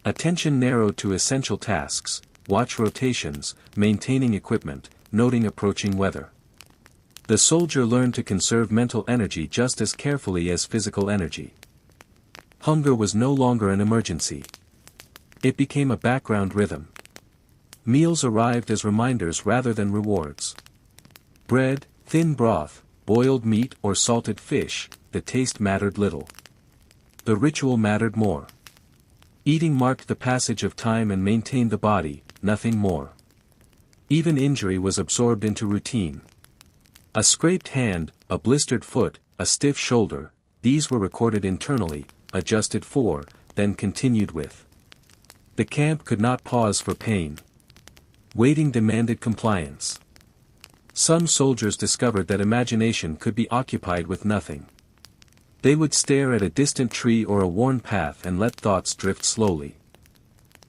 Attention narrowed to essential tasks, watch rotations, maintaining equipment, noting approaching weather. The soldier learned to conserve mental energy just as carefully as physical energy. Hunger was no longer an emergency. It became a background rhythm. Meals arrived as reminders rather than rewards. Bread, thin broth, boiled meat or salted fish, the taste mattered little. The ritual mattered more. Eating marked the passage of time and maintained the body, nothing more. Even injury was absorbed into routine. A scraped hand, a blistered foot, a stiff shoulder, these were recorded internally, adjusted for, then continued with. The camp could not pause for pain. Waiting demanded compliance. Some soldiers discovered that imagination could be occupied with nothing. They would stare at a distant tree or a worn path and let thoughts drift slowly.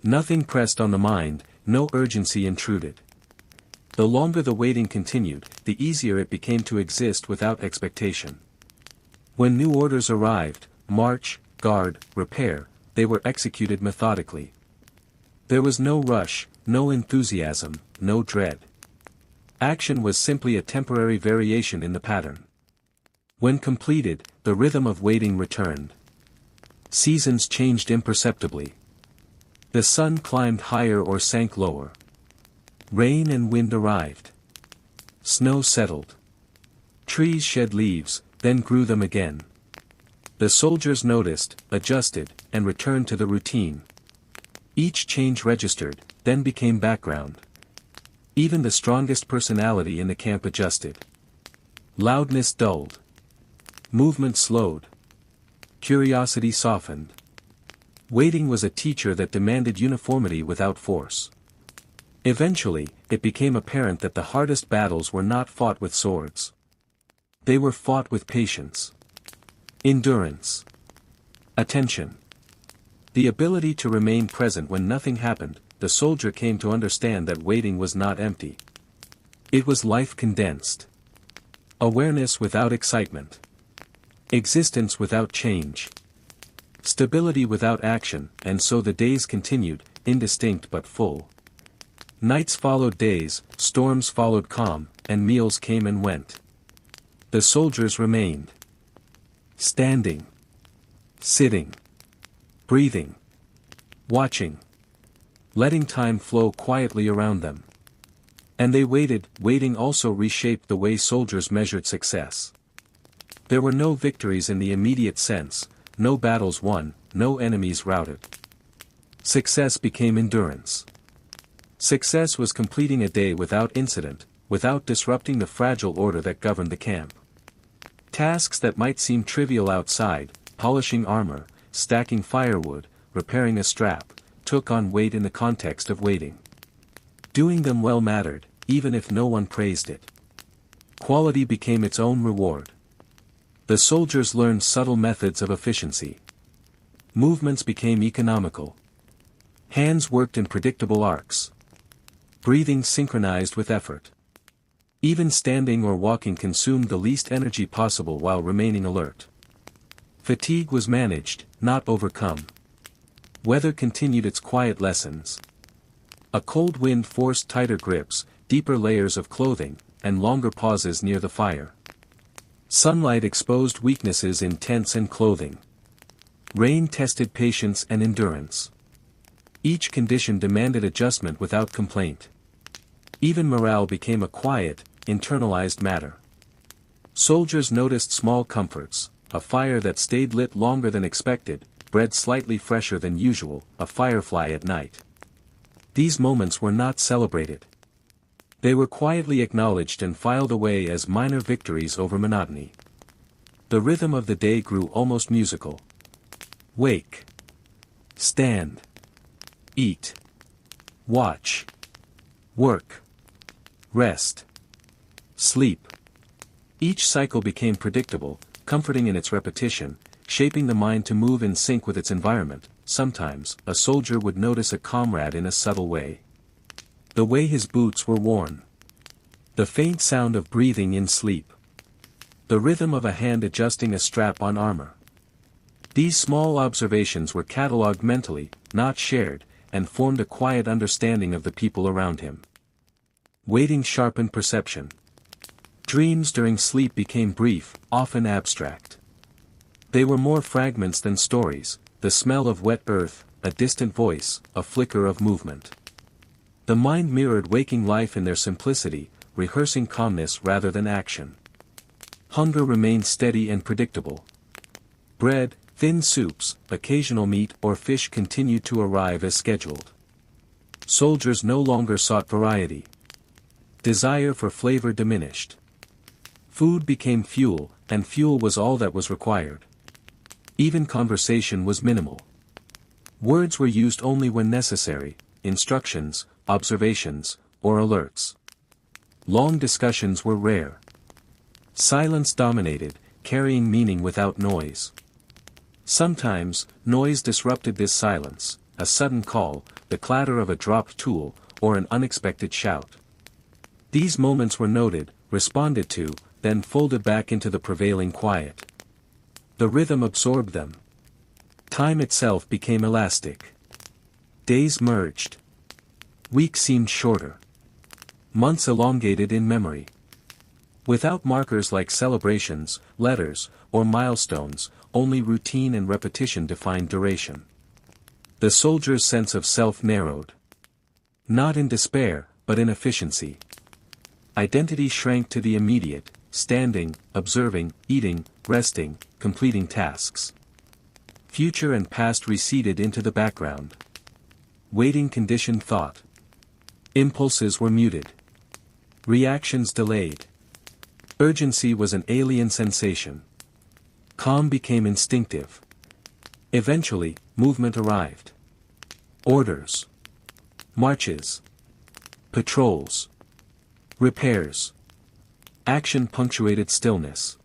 Nothing pressed on the mind, no urgency intruded. The longer the waiting continued, the easier it became to exist without expectation. When new orders arrived, march, guard, repair, they were executed methodically. There was no rush, no enthusiasm, no dread. Action was simply a temporary variation in the pattern. When completed, the rhythm of waiting returned. Seasons changed imperceptibly. The sun climbed higher or sank lower. Rain and wind arrived. Snow settled. Trees shed leaves, then grew them again. The soldiers noticed, adjusted, and returned to the routine. Each change registered, then became background. Even the strongest personality in the camp adjusted. Loudness dulled. Movement slowed. Curiosity softened. Waiting was a teacher that demanded uniformity without force. Eventually, it became apparent that the hardest battles were not fought with swords. They were fought with patience. Endurance. Attention. The ability to remain present when nothing happened, the soldier came to understand that waiting was not empty. It was life condensed. Awareness without excitement. Existence without change. Stability without action, and so the days continued, indistinct but full. Nights followed days, storms followed calm, and meals came and went. The soldiers remained. Standing. Sitting. Breathing. Watching. Letting time flow quietly around them. And they waited. Waiting also reshaped the way soldiers measured success. There were no victories in the immediate sense, no battles won, no enemies routed. Success became endurance. Success was completing a day without incident, without disrupting the fragile order that governed the camp. Tasks that might seem trivial outside, polishing armor, stacking firewood, repairing a strap, took on weight in the context of waiting. Doing them well mattered, even if no one praised it. Quality became its own reward. The soldiers learned subtle methods of efficiency. Movements became economical. Hands worked in predictable arcs. Breathing synchronized with effort. Even standing or walking consumed the least energy possible while remaining alert. Fatigue was managed, not overcome. Weather continued its quiet lessons. A cold wind forced tighter grips, deeper layers of clothing, and longer pauses near the fire. Sunlight exposed weaknesses in tents and clothing. Rain tested patience and endurance. Each condition demanded adjustment without complaint. Even morale became a quiet, internalized matter. Soldiers noticed small comforts, a fire that stayed lit longer than expected, bread slightly fresher than usual, a firefly at night. These moments were not celebrated. They were quietly acknowledged and filed away as minor victories over monotony. The rhythm of the day grew almost musical. Wake. Stand. Eat. Watch. Work. Rest. Sleep. Each cycle became predictable, comforting in its repetition, shaping the mind to move in sync with its environment. Sometimes, a soldier would notice a comrade in a subtle way. The way his boots were worn. The faint sound of breathing in sleep. The rhythm of a hand adjusting a strap on armor. These small observations were catalogued mentally, not shared, and formed a quiet understanding of the people around him. Waiting sharpened perception. Dreams during sleep became brief, often abstract. They were more fragments than stories, the smell of wet earth, a distant voice, a flicker of movement. The mind mirrored waking life in their simplicity, rehearsing calmness rather than action. Hunger remained steady and predictable. Bread, thin soups, occasional meat or fish continued to arrive as scheduled. Soldiers no longer sought variety. Desire for flavor diminished. Food became fuel, and fuel was all that was required. Even conversation was minimal. Words were used only when necessary, instructions, observations, or alerts. Long discussions were rare. Silence dominated, carrying meaning without noise. Sometimes, noise disrupted this silence, a sudden call, the clatter of a dropped tool, or an unexpected shout. These moments were noted, responded to, then folded back into the prevailing quiet. The rhythm absorbed them. Time itself became elastic. Days merged. Weeks seemed shorter. Months elongated in memory. Without markers like celebrations, letters, or milestones, only routine and repetition defined duration. The soldier's sense of self narrowed. Not in despair, but in efficiency. Identity shrank to the immediate, standing, observing, eating, resting, completing tasks. Future and past receded into the background. Waiting conditioned thought. Impulses were muted. Reactions delayed. Urgency was an alien sensation. Calm became instinctive. Eventually, movement arrived. Orders. Marches. Patrols. Repairs. Action punctuated stillness.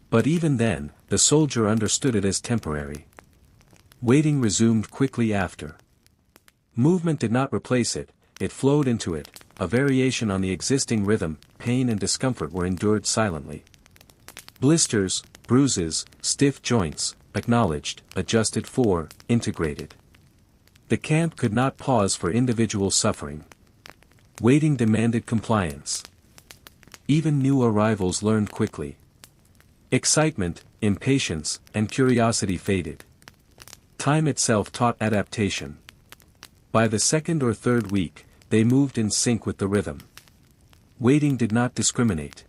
But even then, the soldier understood it as temporary. Waiting resumed quickly after. Movement did not replace it, it flowed into it, a variation on the existing rhythm. Pain and discomfort were endured silently. Blisters, bruises, stiff joints, acknowledged, adjusted for, integrated. The camp could not pause for individual suffering. Waiting demanded compliance. Even new arrivals learned quickly. Excitement, impatience, and curiosity faded. Time itself taught adaptation. By the second or third week, they moved in sync with the rhythm. Waiting did not discriminate.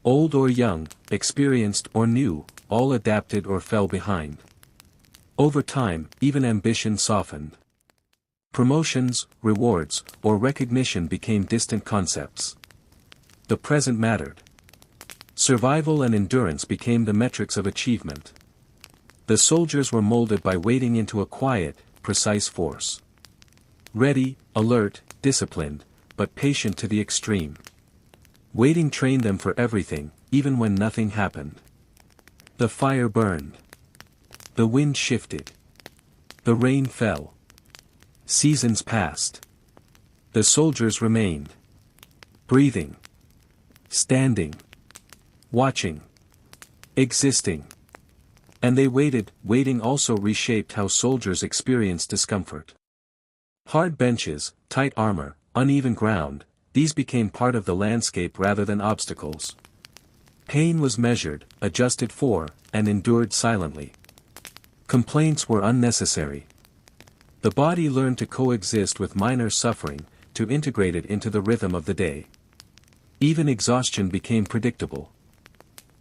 Old or young, experienced or new, all adapted or fell behind. Over time, even ambition softened. Promotions, rewards, or recognition became distant concepts. The present mattered. Survival and endurance became the metrics of achievement. The soldiers were molded by waiting into a quiet, precise force. Ready, alert, disciplined, but patient to the extreme. Waiting trained them for everything, even when nothing happened. The fire burned. The wind shifted. The rain fell. Seasons passed. The soldiers remained. Breathing. Standing. Watching. Existing. And they waited. Waiting also reshaped how soldiers experienced discomfort. Hard benches, tight armor, uneven ground, these became part of the landscape rather than obstacles. Pain was measured, adjusted for, and endured silently. Complaints were unnecessary. The body learned to coexist with minor suffering, to integrate it into the rhythm of the day. Even exhaustion became predictable.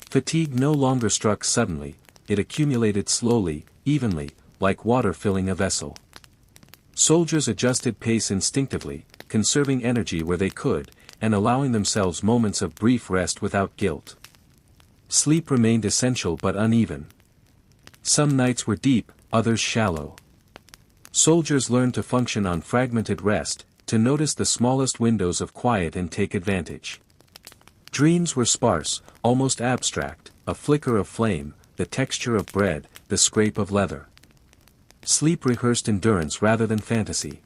Fatigue no longer struck suddenly, it accumulated slowly, evenly, like water filling a vessel. Soldiers adjusted pace instinctively, conserving energy where they could, and allowing themselves moments of brief rest without guilt. Sleep remained essential but uneven. Some nights were deep, others shallow. Soldiers learned to function on fragmented rest, to notice the smallest windows of quiet and take advantage. Dreams were sparse, almost abstract, a flicker of flame, the texture of bread, the scrape of leather. Sleep rehearsed endurance rather than fantasy.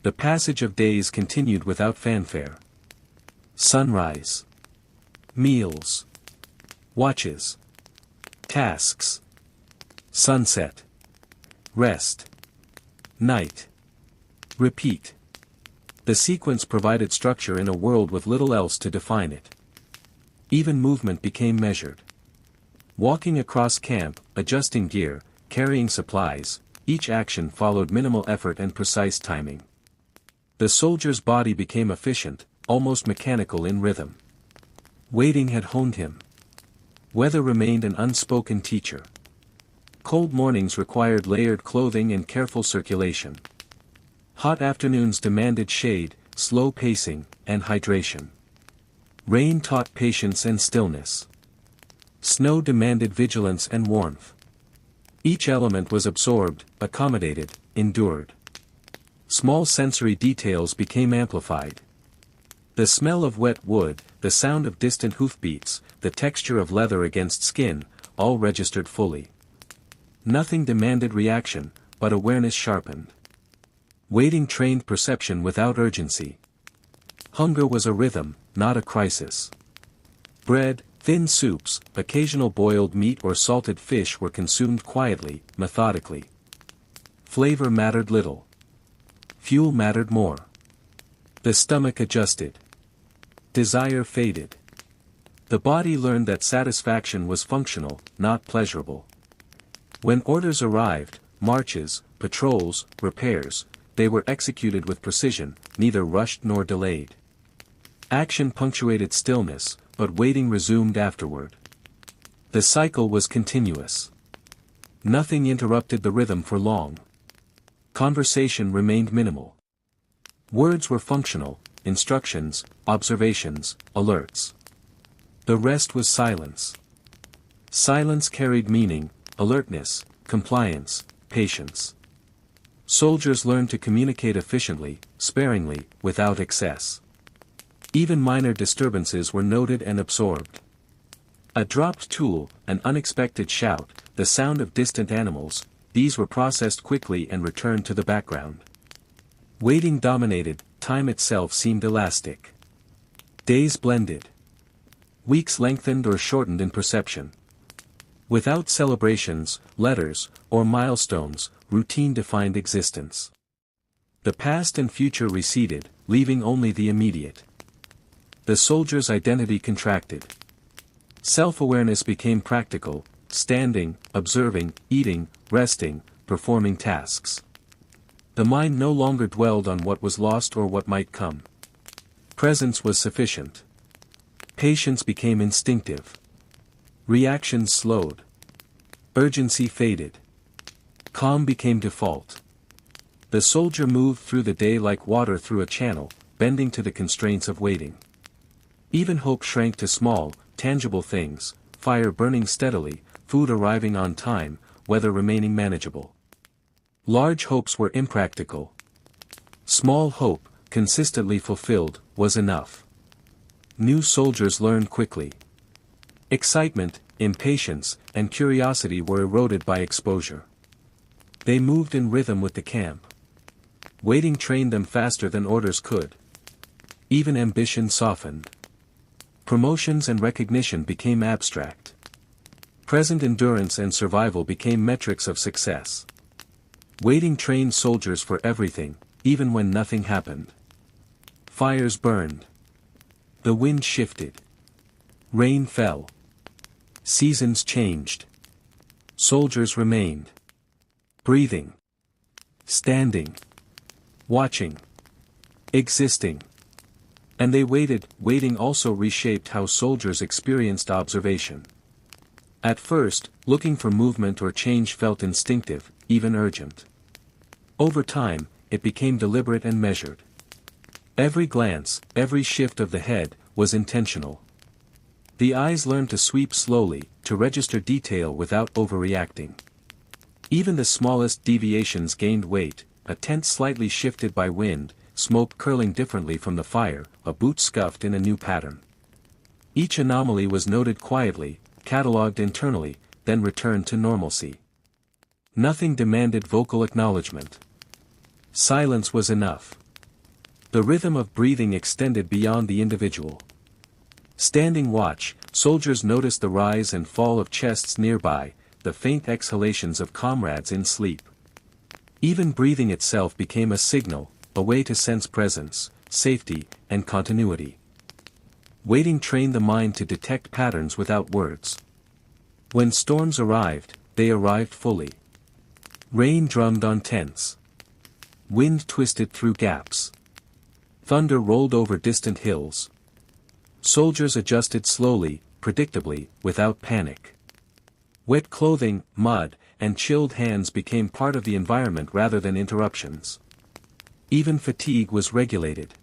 The passage of days continued without fanfare. Sunrise. Meals. Watches. Tasks. Sunset. Rest. Night. Repeat. The sequence provided structure in a world with little else to define it. Even movement became measured. Walking across camp, adjusting gear, carrying supplies, each action followed minimal effort and precise timing. The soldier's body became efficient, almost mechanical in rhythm. Waiting had honed him. Weather remained an unspoken teacher. Cold mornings required layered clothing and careful circulation. Hot afternoons demanded shade, slow pacing, and hydration. Rain taught patience and stillness. Snow demanded vigilance and warmth. Each element was absorbed, accommodated, endured. Small sensory details became amplified. The smell of wet wood, the sound of distant hoofbeats, the texture of leather against skin, all registered fully. Nothing demanded reaction, but awareness sharpened. Waiting trained perception without urgency. Hunger was a rhythm, not a crisis. Bread, thin soups, occasional boiled meat or salted fish were consumed quietly, methodically. Flavor mattered little. Fuel mattered more. The stomach adjusted. Desire faded. The body learned that satisfaction was functional, not pleasurable. When orders arrived, marches, patrols, repairs, they were executed with precision, neither rushed nor delayed. Action punctuated stillness, but waiting resumed afterward. The cycle was continuous. Nothing interrupted the rhythm for long. Conversation remained minimal. Words were functional, instructions, observations, alerts. The rest was silence. Silence carried meaning, alertness, compliance, patience. Soldiers learned to communicate efficiently, sparingly, without excess. Even minor disturbances were noted and absorbed. A dropped tool, an unexpected shout, the sound of distant animals, these were processed quickly and returned to the background. Waiting dominated, time itself seemed elastic. Days blended. Weeks lengthened or shortened in perception. Without celebrations, letters, or milestones, routine defined existence. The past and future receded, leaving only the immediate. The soldier's identity contracted. Self-awareness became practical, standing, observing, eating, resting, performing tasks. The mind no longer dwelled on what was lost or what might come. Presence was sufficient. Patience became instinctive. Reactions slowed. Urgency faded. Calm became default. The soldier moved through the day like water through a channel, bending to the constraints of waiting. Even hope shrank to small, tangible things, fire burning steadily, food arriving on time, weather remaining manageable. Large hopes were impractical. Small hope, consistently fulfilled, was enough. New soldiers learned quickly. Excitement, impatience, and curiosity were eroded by exposure. They moved in rhythm with the camp. Waiting trained them faster than orders could. Even ambition softened. Promotions and recognition became abstract. Present endurance and survival became metrics of success. Waiting trained soldiers for everything, even when nothing happened. Fires burned. The wind shifted. Rain fell. Seasons changed. Soldiers remained. Breathing. standing, watching, existing. And they waited. Waiting also reshaped how soldiers experienced observation. At first, looking for movement or change felt instinctive, even urgent. Over time, it became deliberate and measured. Every glance, every shift of the head, was intentional. The eyes learned to sweep slowly, to register detail without overreacting. Even the smallest deviations gained weight, a tent slightly shifted by wind, smoke curling differently from the fire, a boot scuffed in a new pattern. Each anomaly was noted quietly, catalogued internally, then returned to normalcy. Nothing demanded vocal acknowledgement. Silence was enough. The rhythm of breathing extended beyond the individual. Standing watch, soldiers noticed the rise and fall of chests nearby, the faint exhalations of comrades in sleep. Even breathing itself became a signal, a way to sense presence, safety, and continuity. Waiting trained the mind to detect patterns without words. When storms arrived, they arrived fully. Rain drummed on tents. Wind twisted through gaps. Thunder rolled over distant hills. Soldiers adjusted slowly, predictably, without panic. Wet clothing, mud, and chilled hands became part of the environment rather than interruptions. Even fatigue was regulated.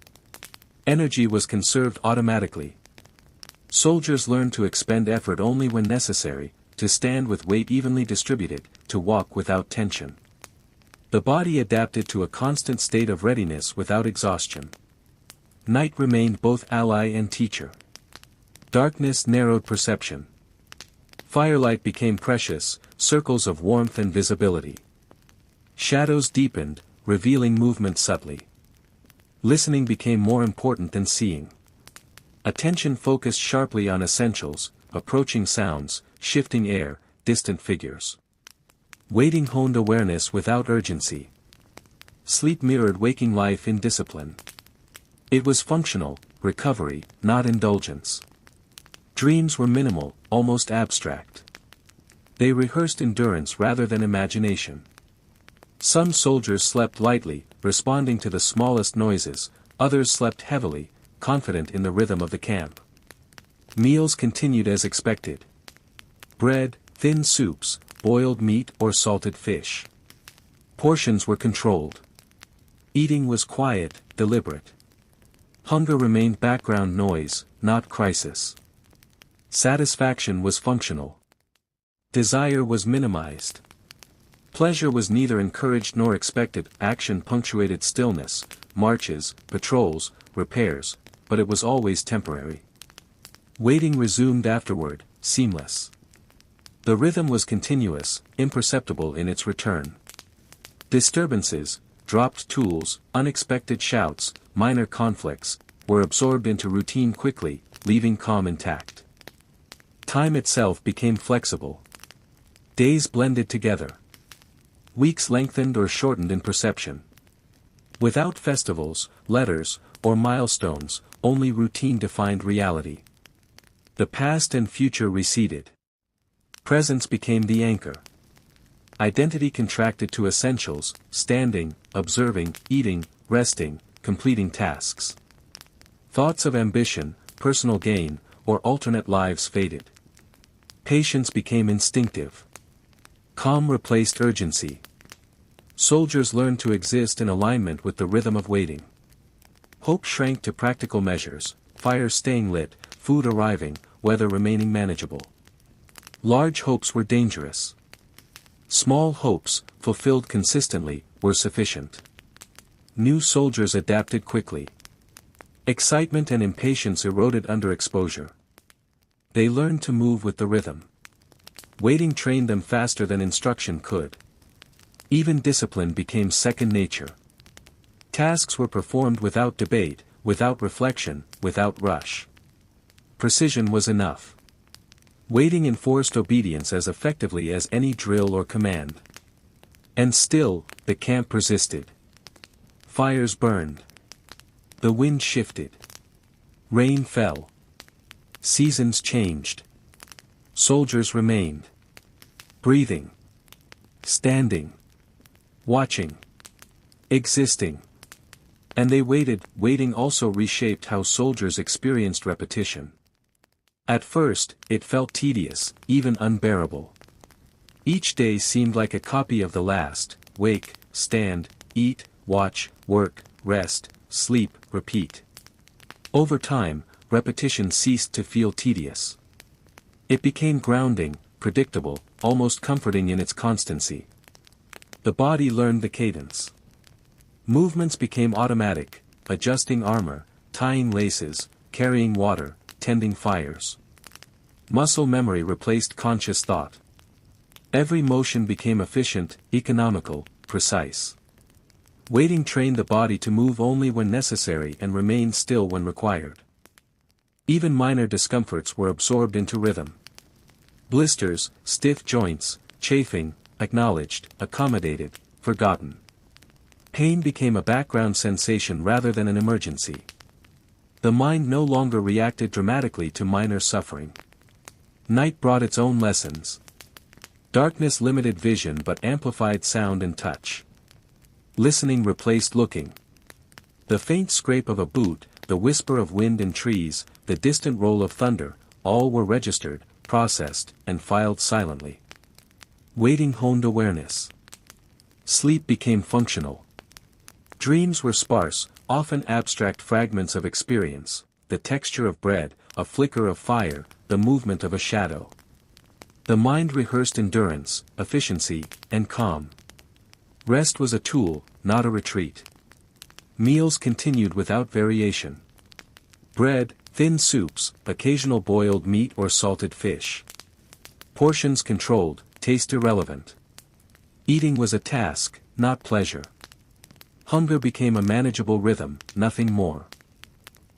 Energy was conserved automatically. Soldiers learned to expend effort only when necessary, to stand with weight evenly distributed, to walk without tension. The body adapted to a constant state of readiness without exhaustion. Night remained both ally and teacher. Darkness narrowed perception. Firelight became precious, circles of warmth and visibility. Shadows deepened, revealing movement subtly. Listening became more important than seeing. Attention focused sharply on essentials, approaching sounds, shifting air, distant figures. Waiting honed awareness without urgency. Sleep mirrored waking life in discipline. It was functional, recovery, not indulgence. Dreams were minimal, almost abstract. They rehearsed endurance rather than imagination. Some soldiers slept lightly, responding to the smallest noises, others slept heavily, confident in the rhythm of the camp. Meals continued as expected. Bread, thin soups, boiled meat or salted fish. Portions were controlled. Eating was quiet, deliberate. Hunger remained background noise, not crisis. Satisfaction was functional. Desire was minimized. Pleasure was neither encouraged nor expected. Action punctuated stillness, marches, patrols, repairs, but it was always temporary. Waiting resumed afterward, seamless. The rhythm was continuous, imperceptible in its return. Disturbances, dropped tools, unexpected shouts, minor conflicts, were absorbed into routine quickly, leaving calm intact. Time itself became flexible. Days blended together. Weeks lengthened or shortened in perception. Without festivals, letters, or milestones, only routine defined reality. The past and future receded. Presence became the anchor. Identity contracted to essentials, standing, observing, eating, resting, completing tasks. Thoughts of ambition, personal gain, or alternate lives faded. Patience became instinctive. Calm replaced urgency. Soldiers learned to exist in alignment with the rhythm of waiting. Hope shrank to practical measures, fire staying lit, food arriving, weather remaining manageable. Large hopes were dangerous. Small hopes, fulfilled consistently, were sufficient. New soldiers adapted quickly. Excitement and impatience eroded under exposure. They learned to move with the rhythm. Waiting trained them faster than instruction could. Even discipline became second nature. Tasks were performed without debate, without reflection, without rush. Precision was enough. Waiting enforced obedience as effectively as any drill or command. And still, the camp persisted. Fires burned. The wind shifted. Rain fell. Seasons changed. Soldiers remained. Breathing. Standing. Watching. Existing. And they waited. Waiting also reshaped how soldiers experienced repetition. At first, it felt tedious, even unbearable. Each day seemed like a copy of the last: wake, stand, eat, watch, work, rest, sleep, repeat. Over time, repetition ceased to feel tedious. It became grounding, predictable, almost comforting in its constancy. The body learned the cadence. Movements became automatic: adjusting armor, tying laces, carrying water, tending fires. Muscle memory replaced conscious thought. Every motion became efficient, economical, precise. Waiting trained the body to move only when necessary and remain still when required. Even minor discomforts were absorbed into rhythm. Blisters, stiff joints, chafing, acknowledged, accommodated, forgotten. Pain became a background sensation rather than an emergency. The mind no longer reacted dramatically to minor suffering. Night brought its own lessons. Darkness limited vision but amplified sound and touch. Listening replaced looking. The faint scrape of a boot, the whisper of wind in trees, the distant roll of thunder, all were registered, processed, and filed silently. Waiting honed awareness. Sleep became functional. Dreams were sparse, often abstract fragments of experience: the texture of bread, a flicker of fire, the movement of a shadow. The mind rehearsed endurance, efficiency, and calm. Rest was a tool, not a retreat. Meals continued without variation. Bread, thin soups, occasional boiled meat or salted fish. Portions controlled, taste irrelevant. Eating was a task, not pleasure. Hunger became a manageable rhythm, nothing more.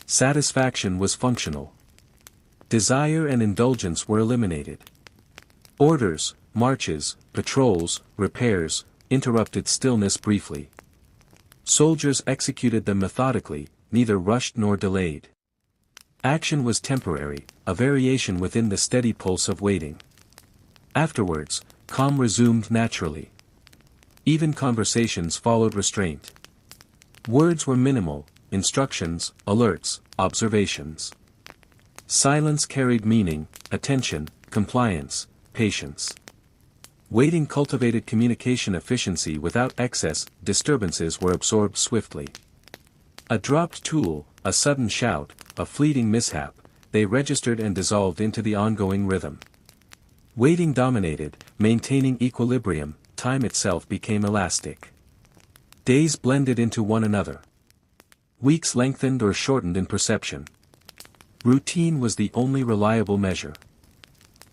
Satisfaction was functional. Desire and indulgence were eliminated. Orders, marches, patrols, repairs, interrupted stillness briefly. Soldiers executed them methodically, neither rushed nor delayed. Action was temporary, a variation within the steady pulse of waiting. Afterwards, calm resumed naturally. Even conversations followed restraint. Words were minimal: instructions, alerts, observations. Silence carried meaning: attention, compliance, patience. Waiting cultivated communication efficiency without excess. Disturbances were absorbed swiftly. A dropped tool, a sudden shout, a fleeting mishap, they registered and dissolved into the ongoing rhythm. Waiting dominated, maintaining equilibrium. Time itself became elastic. Days blended into one another. Weeks lengthened or shortened in perception. Routine was the only reliable measure.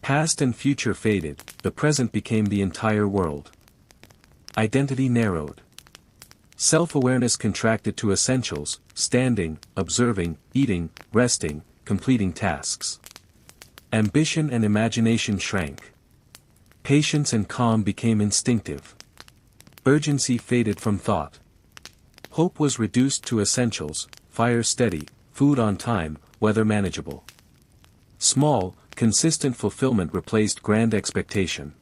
Past and future faded, the present became the entire world. Identity narrowed. Self-awareness contracted to essentials: standing, observing, eating, resting, completing tasks. Ambition and imagination shrank. Patience and calm became instinctive. Urgency faded from thought. Hope was reduced to essentials: fire steady, food on time, weather manageable. Small, consistent fulfillment replaced grand expectation.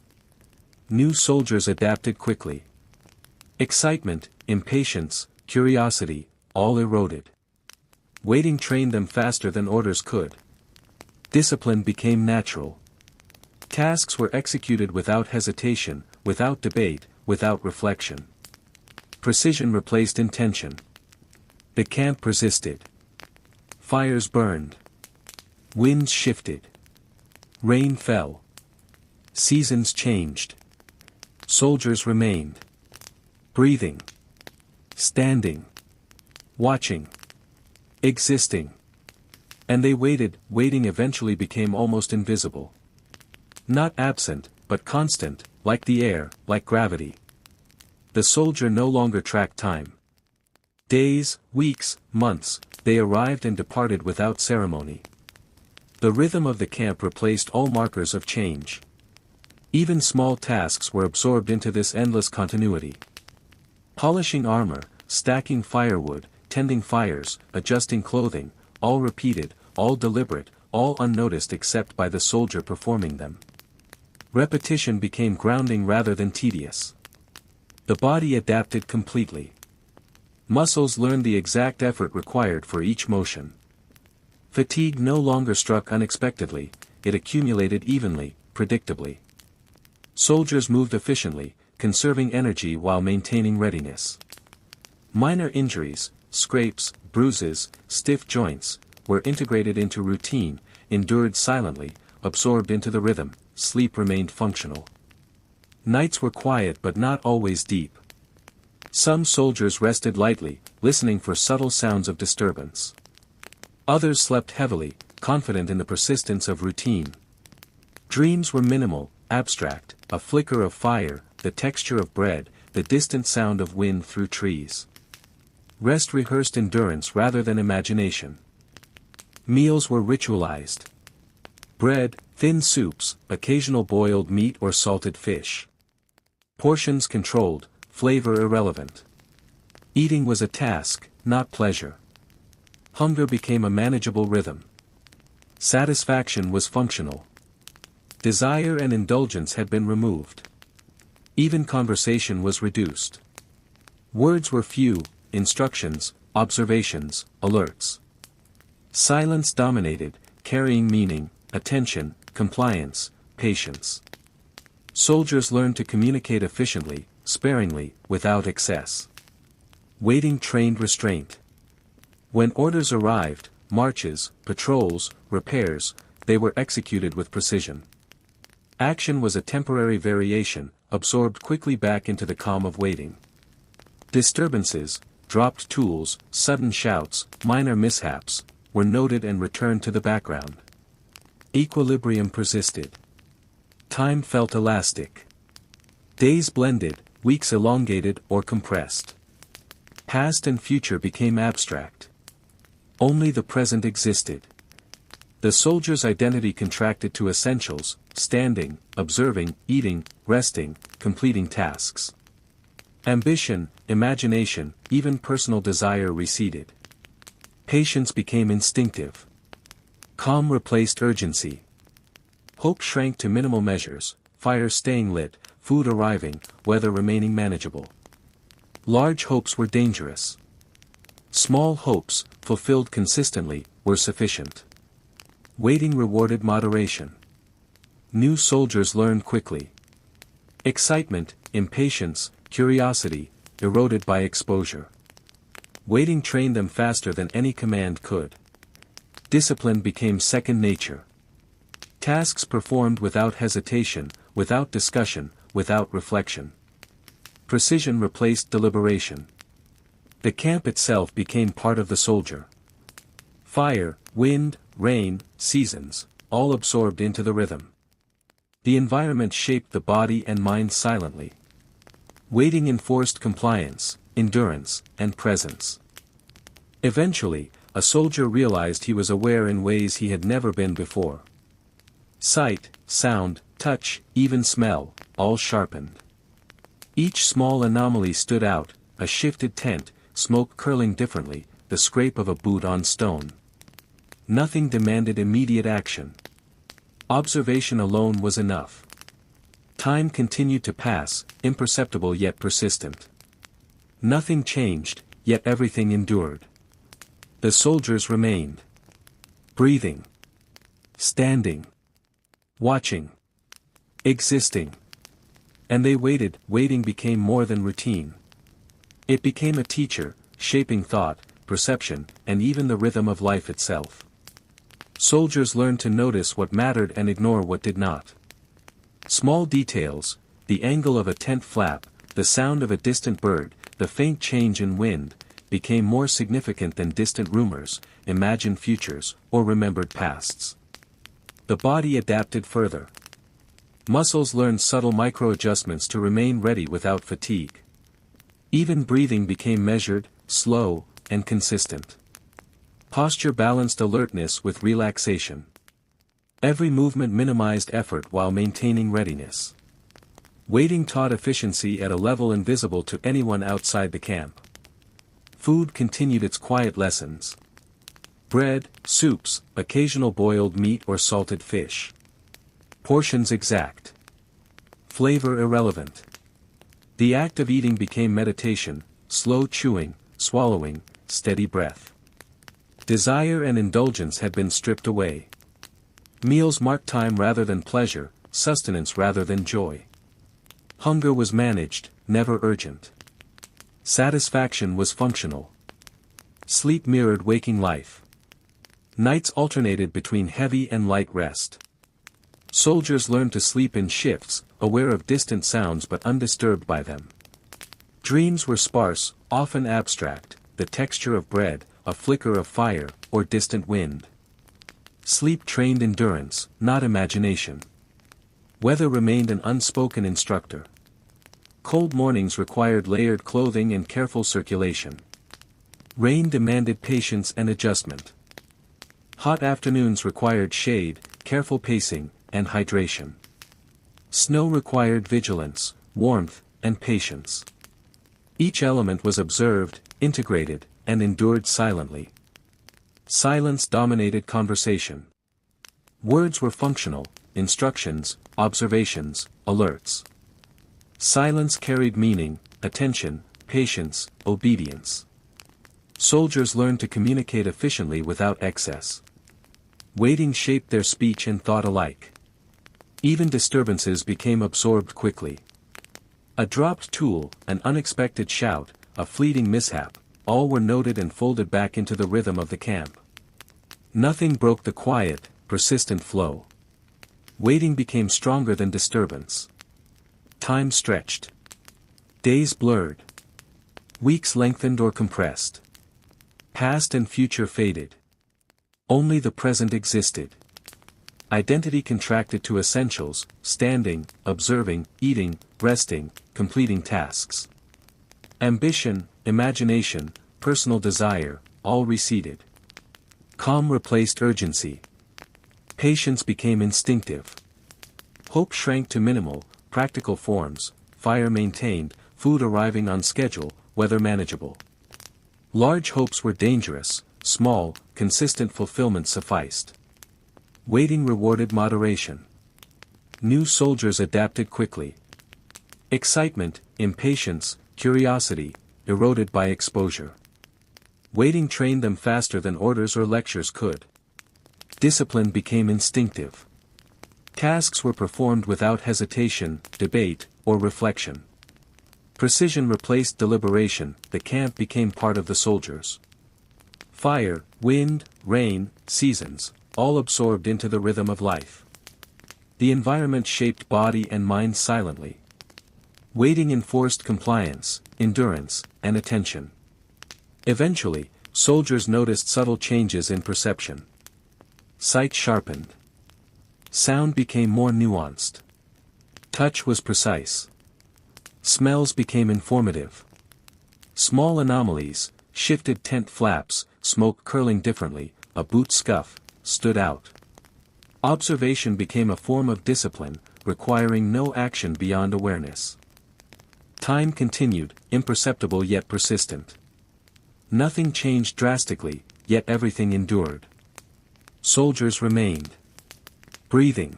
New soldiers adapted quickly. Excitement, impatience, curiosity, all eroded. Waiting trained them faster than orders could. Discipline became natural. Tasks were executed without hesitation, without debate, without reflection. Precision replaced intention. The camp persisted. Fires burned. Winds shifted. Rain fell. Seasons changed. Soldiers remained. Breathing. Standing. Watching. Existing. And they waited. Waiting eventually became almost invisible. Not absent, but constant, like the air, like gravity. The soldier no longer tracked time. Days, weeks, months, they arrived and departed without ceremony. The rhythm of the camp replaced all markers of change. Even small tasks were absorbed into this endless continuity. Polishing armor, stacking firewood, tending fires, adjusting clothing, all repeated, all deliberate, all unnoticed except by the soldier performing them. Repetition became grounding rather than tedious. The body adapted completely. Muscles learned the exact effort required for each motion. Fatigue no longer struck unexpectedly, it accumulated evenly, predictably. Soldiers moved efficiently, conserving energy while maintaining readiness. Minor injuries, scrapes, bruises, stiff joints, were integrated into routine, endured silently, absorbed into the rhythm. Sleep remained functional. Nights were quiet but not always deep. Some soldiers rested lightly, listening for subtle sounds of disturbance. Others slept heavily, confident in the persistence of routine. Dreams were minimal, abstract, a flicker of fire, the texture of bread, the distant sound of wind through trees. Rest rehearsed endurance rather than imagination. Meals were ritualized. Bread, thin soups, occasional boiled meat or salted fish. Portions controlled, flavor irrelevant. Eating was a task, not pleasure. Hunger became a manageable rhythm. Satisfaction was functional. Desire and indulgence had been removed. Even conversation was reduced. Words were few, instructions, observations, alerts. Silence dominated, carrying meaning, attention, compliance, patience. Soldiers learned to communicate efficiently, sparingly, without excess. Waiting trained restraint. When orders arrived, marches, patrols, repairs, they were executed with precision. Action was a temporary variation, absorbed quickly back into the calm of waiting. Disturbances, dropped tools, sudden shouts, minor mishaps, were noted and returned to the background. Equilibrium persisted. Time felt elastic. Days blended, weeks elongated or compressed. Past and future became abstract. Only the present existed. The soldier's identity contracted to essentials: standing, observing, eating, resting, completing tasks. Ambition, imagination, even personal desire receded. Patience became instinctive. Calm replaced urgency. Hope shrank to minimal measures: fire staying lit, food arriving, weather remaining manageable. Large hopes were dangerous. Small hopes, fulfilled consistently, were sufficient. Waiting rewarded moderation. New soldiers learned quickly. Excitement, impatience, curiosity, eroded by exposure. Waiting trained them faster than any command could. Discipline became second nature. Tasks performed without hesitation, without discussion, without reflection. Precision replaced deliberation. The camp itself became part of the soldier. Fire, wind, rain, seasons, all absorbed into the rhythm. The environment shaped the body and mind silently. Waiting enforced compliance, endurance, and presence. Eventually, a soldier realized he was aware in ways he had never been before. Sight, sound, touch, even smell, all sharpened. Each small anomaly stood out: a shifted tent, smoke curling differently, the scrape of a boot on stone. Nothing demanded immediate action. Observation alone was enough. Time continued to pass, imperceptible yet persistent. Nothing changed, yet everything endured. The soldiers remained. Breathing. Standing. Watching. Existing. And they waited. Waiting became more than routine. It became a teacher, shaping thought, perception, and even the rhythm of life itself. Soldiers learned to notice what mattered and ignore what did not. Small details, the angle of a tent flap, the sound of a distant bird, the faint change in wind, became more significant than distant rumors, imagined futures, or remembered pasts. The body adapted further. Muscles learned subtle micro-adjustments to remain ready without fatigue. Even breathing became measured, slow, and consistent. Posture balanced alertness with relaxation. Every movement minimized effort while maintaining readiness. Waiting taught efficiency at a level invisible to anyone outside the camp. Food continued its quiet lessons. Bread, soups, occasional boiled meat or salted fish. Portions exact. Flavor irrelevant. The act of eating became meditation: slow chewing, swallowing, steady breath. Desire and indulgence had been stripped away. Meals marked time rather than pleasure, sustenance rather than joy. Hunger was managed, never urgent. Satisfaction was functional. Sleep mirrored waking life. Nights alternated between heavy and light rest. Soldiers learned to sleep in shifts, aware of distant sounds but undisturbed by them. Dreams were sparse, often abstract, the texture of bread, a flicker of fire, or distant wind. Sleep trained endurance, not imagination. Weather remained an unspoken instructor. Cold mornings required layered clothing and careful circulation. Rain demanded patience and adjustment. Hot afternoons required shade, careful pacing, and hydration. Snow required vigilance, warmth, and patience. Each element was observed, integrated, and endured silently. Silence dominated conversation. Words were functional, instructions, observations, alerts. Silence carried meaning, attention, patience, obedience. Soldiers learned to communicate efficiently without excess. Waiting shaped their speech and thought alike. Even disturbances became absorbed quickly. A dropped tool, an unexpected shout, a fleeting mishap, all were noted and folded back into the rhythm of the camp. Nothing broke the quiet, persistent flow. Waiting became stronger than disturbance. Time stretched. Days blurred. Weeks lengthened or compressed. Past and future faded. Only the present existed. Identity contracted to essentials, standing, observing, eating, resting, completing tasks. Ambition, imagination, personal desire, all receded. Calm replaced urgency. Patience became instinctive. Hope shrank to minimal, practical forms, fire maintained, food arriving on schedule, weather manageable. Large hopes were dangerous, small, consistent fulfillment sufficed. Waiting rewarded moderation. New soldiers adapted quickly. Excitement, impatience, curiosity, eroded by exposure. Waiting trained them faster than orders or lectures could. Discipline became instinctive. Tasks were performed without hesitation, debate, or reflection. Precision replaced deliberation, the camp became part of the soldiers. Fire, wind, rain, seasons, all absorbed into the rhythm of life. The environment shaped body and mind silently. Waiting enforced compliance, endurance, and attention. Eventually, soldiers noticed subtle changes in perception. Sight sharpened. Sound became more nuanced. Touch was precise. Smells became informative. Small anomalies, shifted tent flaps, smoke curling differently, a boot scuff, stood out. Observation became a form of discipline, requiring no action beyond awareness. Time continued, imperceptible yet persistent. Nothing changed drastically, yet everything endured. Soldiers remained. Breathing.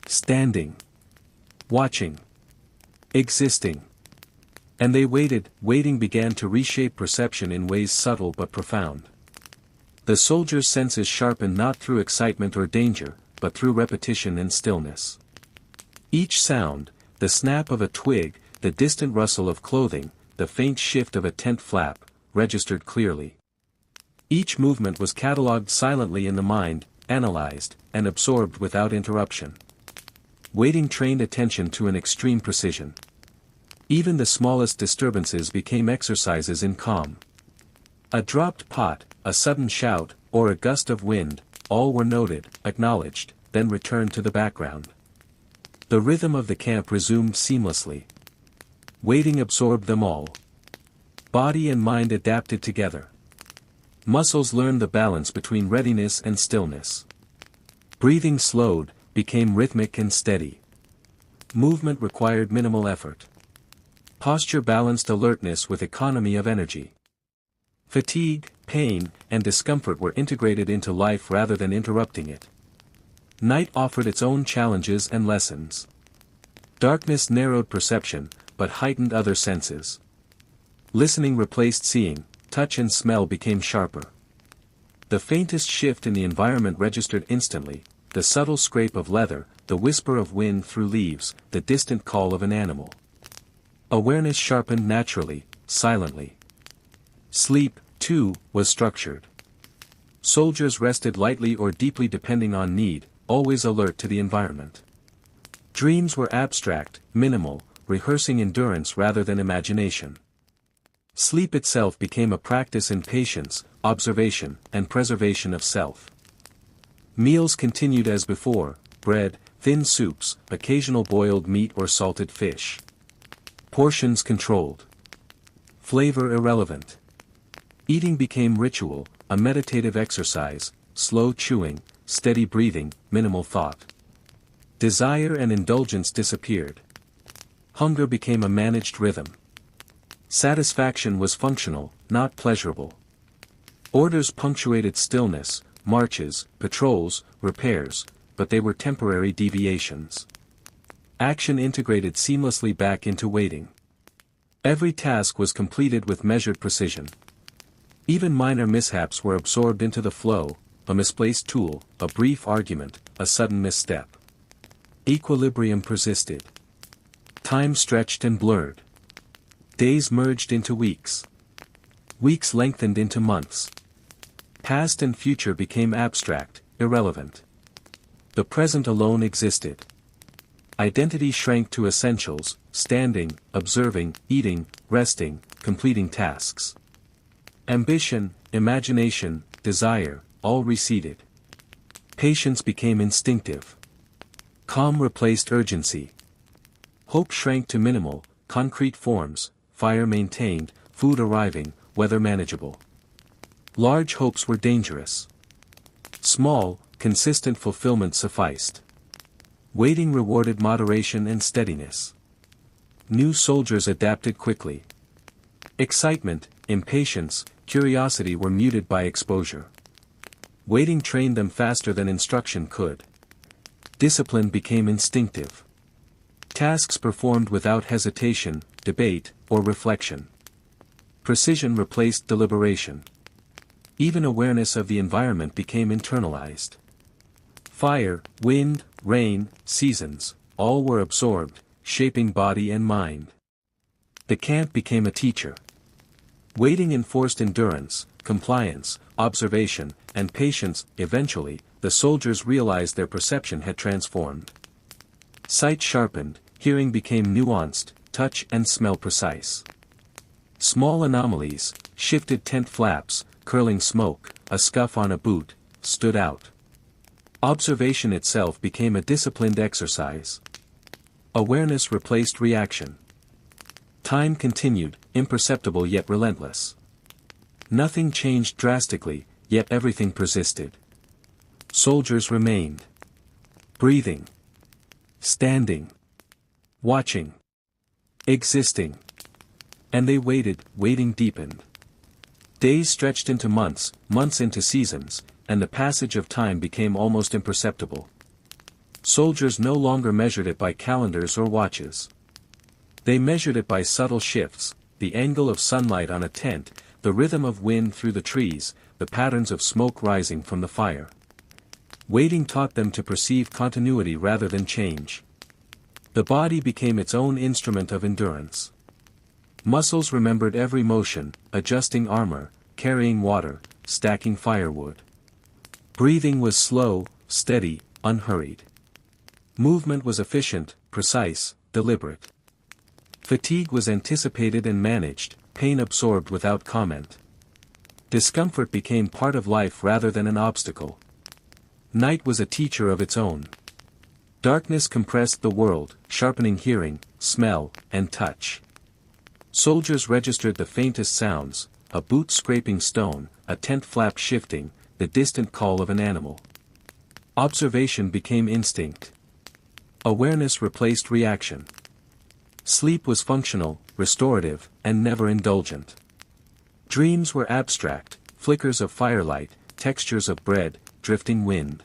Standing. Watching. Existing. And they waited. Waiting began to reshape perception in ways subtle but profound. The soldiers' senses sharpened not through excitement or danger, but through repetition and stillness. Each sound, the snap of a twig, the distant rustle of clothing, the faint shift of a tent flap, registered clearly. Each movement was catalogued silently in the mind, analyzed, and absorbed without interruption. Waiting trained attention to an extreme precision. Even the smallest disturbances became exercises in calm. A dropped pot, a sudden shout, or a gust of wind, all were noted, acknowledged, then returned to the background. The rhythm of the camp resumed seamlessly. Waiting absorbed them all. Body and mind adapted together. Muscles learned the balance between readiness and stillness. Breathing slowed, became rhythmic and steady. Movement required minimal effort. Posture balanced alertness with economy of energy. Fatigue, pain, and discomfort were integrated into life rather than interrupting it. Night offered its own challenges and lessons. Darkness narrowed perception, but heightened other senses. Listening replaced seeing, touch and smell became sharper. The faintest shift in the environment registered instantly, the subtle scrape of leather, the whisper of wind through leaves, the distant call of an animal. Awareness sharpened naturally, silently. Sleep, too, was structured. Soldiers rested lightly or deeply depending on need, always alert to the environment. Dreams were abstract, minimal, rehearsing endurance rather than imagination. Sleep itself became a practice in patience, observation, and preservation of self. Meals continued as before, bread, thin soups, occasional boiled meat or salted fish. Portions controlled. Flavor irrelevant. Eating became ritual, a meditative exercise, slow chewing, steady breathing, minimal thought. Desire and indulgence disappeared. Hunger became a managed rhythm. Satisfaction was functional, not pleasurable. Orders punctuated stillness, marches, patrols, repairs, but they were temporary deviations. Action integrated seamlessly back into waiting. Every task was completed with measured precision. Even minor mishaps were absorbed into the flow, a misplaced tool, a brief argument, a sudden misstep. Equilibrium persisted. Time stretched and blurred. Days merged into weeks. Weeks lengthened into months. Past and future became abstract, irrelevant. The present alone existed. Identity shrank to essentials, standing, observing, eating, resting, completing tasks. Ambition, imagination, desire, all receded. Patience became instinctive. Calm replaced urgency. Hope shrank to minimal, concrete forms, fire maintained, food arriving, weather manageable. Large hopes were dangerous. Small, consistent fulfillment sufficed. Waiting rewarded moderation and steadiness. New soldiers adapted quickly. Excitement, impatience, curiosity were muted by exposure. Waiting trained them faster than instruction could. Discipline became instinctive. Tasks performed without hesitation, debate, or reflection. Precision replaced deliberation. Even awareness of the environment became internalized. Fire, wind, rain, seasons, all were absorbed, shaping body and mind. The camp became a teacher. Waiting enforced endurance, compliance, observation, and patience. Eventually, the soldiers realized their perception had transformed. Sight sharpened, hearing became nuanced, touch and smell precise. Small anomalies, shifted tent flaps, curling smoke, a scuff on a boot, stood out. Observation itself became a disciplined exercise. Awareness replaced reaction. Time continued, imperceptible yet relentless. Nothing changed drastically, yet everything persisted. Soldiers remained. Breathing. Standing. Watching. Existing. And they waited, waiting deepened. Days stretched into months, months into seasons, and the passage of time became almost imperceptible. Soldiers no longer measured it by calendars or watches. They measured it by subtle shifts, the angle of sunlight on a tent, the rhythm of wind through the trees, the patterns of smoke rising from the fire. Waiting taught them to perceive continuity rather than change. The body became its own instrument of endurance. Muscles remembered every motion, adjusting armor, carrying water, stacking firewood. Breathing was slow, steady, unhurried. Movement was efficient, precise, deliberate. Fatigue was anticipated and managed, pain absorbed without comment. Discomfort became part of life rather than an obstacle. Night was a teacher of its own. Darkness compressed the world, sharpening hearing, smell, and touch. Soldiers registered the faintest sounds, a boot scraping stone, a tent flap shifting, the distant call of an animal. Observation became instinct. Awareness replaced reaction. Sleep was functional, restorative, and never indulgent. Dreams were abstract, flickers of firelight, textures of bread, drifting wind.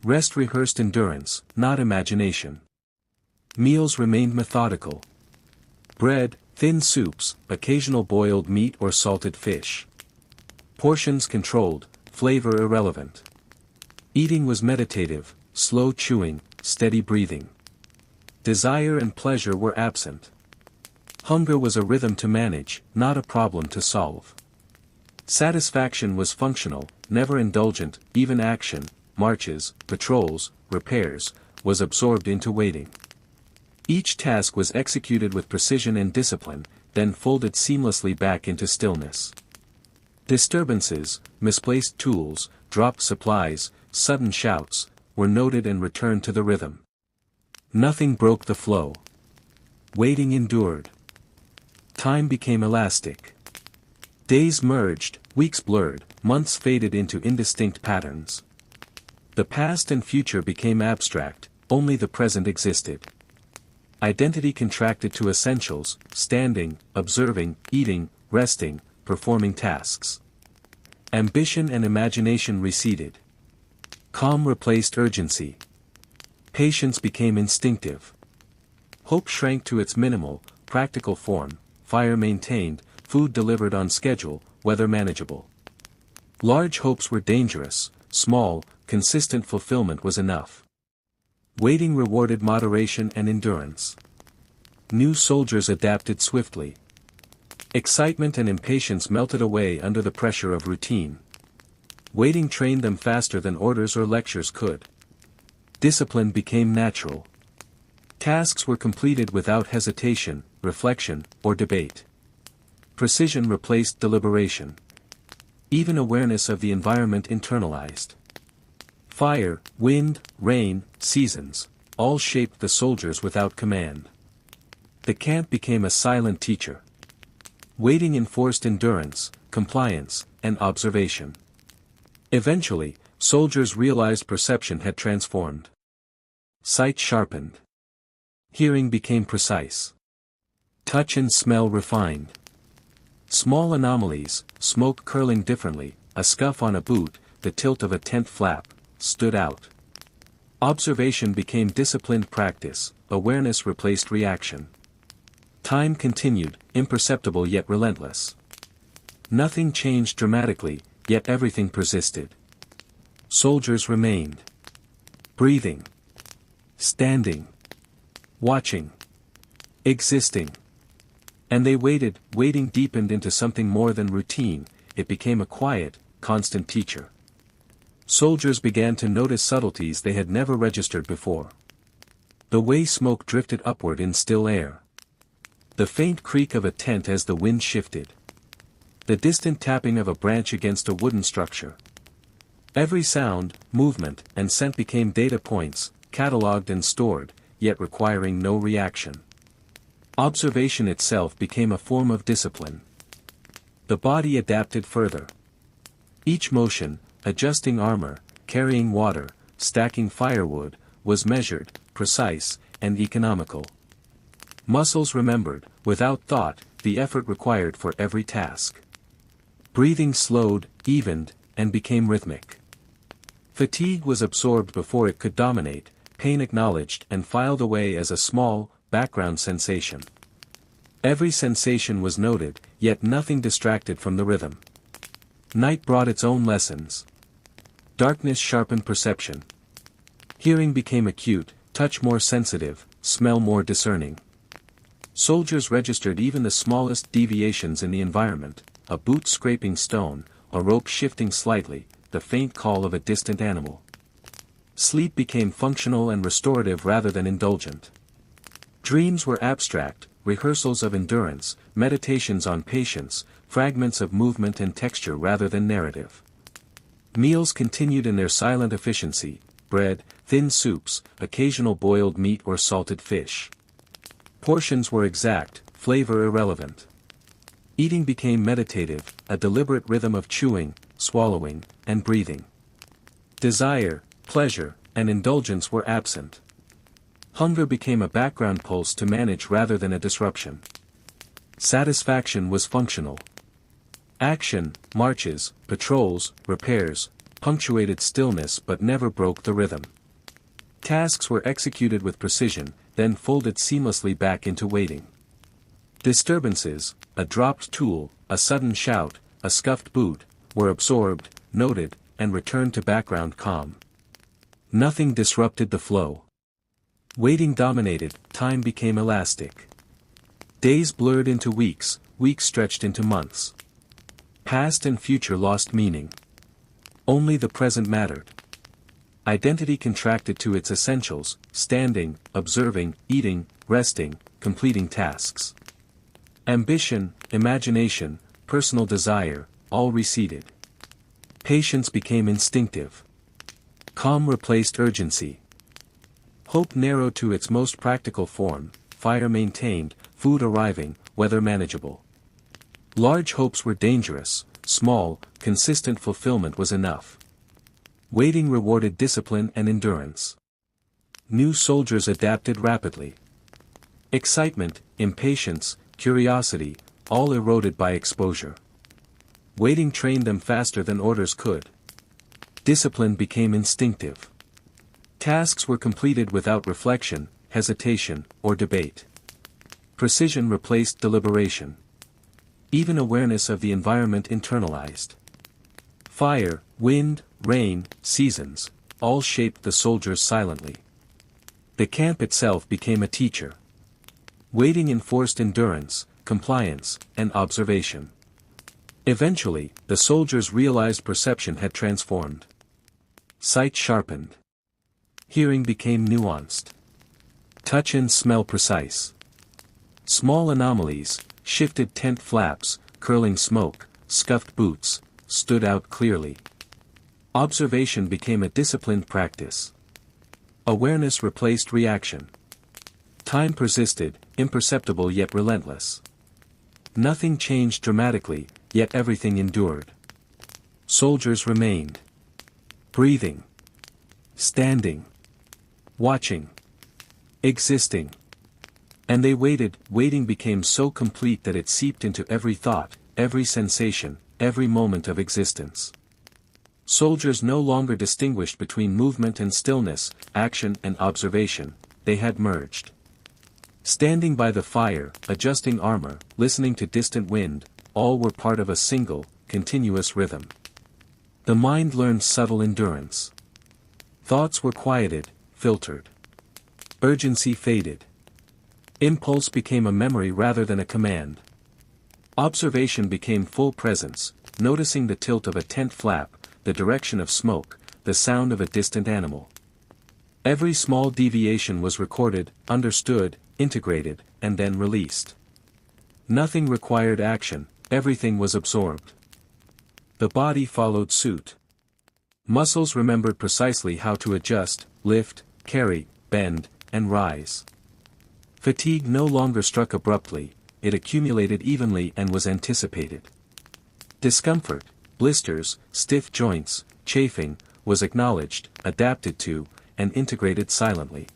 Rest rehearsed endurance, not imagination. Meals remained methodical. Bread, Thin soups, occasional boiled meat or salted fish. Portions controlled, flavor irrelevant. Eating was meditative, slow chewing, steady breathing. Desire and pleasure were absent. Hunger was a rhythm to manage, not a problem to solve. Satisfaction was functional, never indulgent. Even action, marches, patrols, repairs, was absorbed into waiting. Each task was executed with precision and discipline, then folded seamlessly back into stillness. Disturbances, misplaced tools, dropped supplies, sudden shouts, were noted and returned to the rhythm. Nothing broke the flow. Waiting endured. Time became elastic. Days merged, weeks blurred, months faded into indistinct patterns. The past and future became abstract, only the present existed. Identity contracted to essentials: standing, observing, eating, resting, performing tasks. Ambition and imagination receded. Calm replaced urgency. Patience became instinctive. Hope shrank to its minimal, practical form: fire maintained, food delivered on schedule, weather manageable. Large hopes were dangerous, small, consistent fulfillment was enough. Waiting rewarded moderation and endurance. New soldiers adapted swiftly. Excitement and impatience melted away under the pressure of routine. Waiting trained them faster than orders or lectures could. Discipline became natural. Tasks were completed without hesitation, reflection, or debate. Precision replaced deliberation. Even awareness of the environment internalized. Fire, wind, rain, seasons, all shaped the soldiers without command. The camp became a silent teacher. Waiting enforced endurance, compliance, and observation. Eventually, soldiers realized perception had transformed. Sight sharpened. Hearing became precise. Touch and smell refined. Small anomalies, smoke curling differently, a scuff on a boot, the tilt of a tent flap, stood out. Observation became disciplined practice, awareness replaced reaction. Time continued, imperceptible yet relentless. Nothing changed dramatically, yet everything persisted. Soldiers remained. Breathing. Standing. Watching. Existing. And they waited. Waiting deepened into something more than routine, it became a quiet, constant teacher. Soldiers began to notice subtleties they had never registered before. The way smoke drifted upward in still air. The faint creak of a tent as the wind shifted. The distant tapping of a branch against a wooden structure. Every sound, movement, and scent became data points, catalogued and stored, yet requiring no reaction. Observation itself became a form of discipline. The body adapted further. Each motion, adjusting armor, carrying water, stacking firewood, was measured, precise, and economical. Muscles remembered, without thought, the effort required for every task. Breathing slowed, evened, and became rhythmic. Fatigue was absorbed before it could dominate, pain acknowledged and filed away as a small, background sensation. Every sensation was noted, yet nothing distracted from the rhythm. Night brought its own lessons. Darkness sharpened perception. Hearing became acute, touch more sensitive, smell more discerning. Soldiers registered even the smallest deviations in the environment: a boot scraping stone, a rope shifting slightly, the faint call of a distant animal. Sleep became functional and restorative rather than indulgent. Dreams were abstract, rehearsals of endurance, meditations on patience, fragments of movement and texture rather than narrative. Meals continued in their silent efficiency: bread, thin soups, occasional boiled meat or salted fish. Portions were exact, flavor irrelevant. Eating became meditative, a deliberate rhythm of chewing, swallowing, and breathing. Desire, pleasure, and indulgence were absent. Hunger became a background pulse to manage rather than a disruption. Satisfaction was functional. Action, marches, patrols, repairs, punctuated stillness but never broke the rhythm. Tasks were executed with precision, then folded seamlessly back into waiting. Disturbances, a dropped tool, a sudden shout, a scuffed boot, were absorbed, noted, and returned to background calm. Nothing disrupted the flow. Waiting dominated, time became elastic. Days blurred into weeks, weeks stretched into months. Past and future lost meaning. Only the present mattered. Identity contracted to its essentials: standing, observing, eating, resting, completing tasks. Ambition, imagination, personal desire, all receded. Patience became instinctive. Calm replaced urgency. Hope narrowed to its most practical form: fire maintained, food arriving, weather manageable. Large hopes were dangerous, small, consistent fulfillment was enough. Waiting rewarded discipline and endurance. New soldiers adapted rapidly. Excitement, impatience, curiosity, all eroded by exposure. Waiting trained them faster than orders could. Discipline became instinctive. Tasks were completed without reflection, hesitation, or debate. Precision replaced deliberation. Even awareness of the environment internalized. Fire, wind, rain, seasons, all shaped the soldiers silently. The camp itself became a teacher. Waiting enforced endurance, compliance, and observation. Eventually, the soldiers realized perception had transformed. Sight sharpened. Hearing became nuanced. Touch and smell precise. Small anomalies, shifted tent flaps, curling smoke, scuffed boots, stood out clearly. Observation became a disciplined practice. Awareness replaced reaction. Time persisted, imperceptible yet relentless. Nothing changed dramatically, yet everything endured. Soldiers remained. Breathing. Standing. Watching. Existing. And they waited. Waiting became so complete that it seeped into every thought, every sensation, every moment of existence. Soldiers no longer distinguished between movement and stillness, action and observation, they had merged. Standing by the fire, adjusting armor, listening to distant wind, all were part of a single, continuous rhythm. The mind learned subtle endurance. Thoughts were quieted, filtered. Urgency faded. Impulse became a memory rather than a command. Observation became full presence, noticing the tilt of a tent flap, the direction of smoke, the sound of a distant animal. Every small deviation was recorded, understood, integrated, and then released. Nothing required action, everything was absorbed. The body followed suit. Muscles remembered precisely how to adjust, lift, carry, bend, and rise. Fatigue no longer struck abruptly, it accumulated evenly and was anticipated. Discomfort, blisters, stiff joints, chafing, was acknowledged, adapted to, and integrated silently.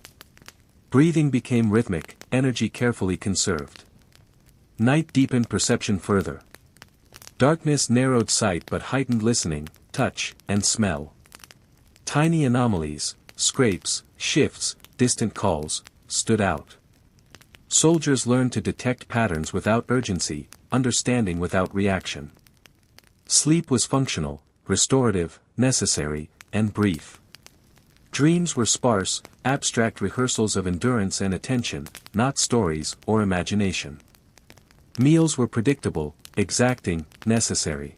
Breathing became rhythmic, energy carefully conserved. Night deepened perception further. Darkness narrowed sight but heightened listening, touch, and smell. Tiny anomalies, scrapes, shifts, distant calls, stood out. Soldiers learned to detect patterns without urgency, understanding without reaction. Sleep was functional, restorative, necessary, and brief. Dreams were sparse, abstract rehearsals of endurance and attention, not stories or imagination. Meals were predictable, exacting, necessary.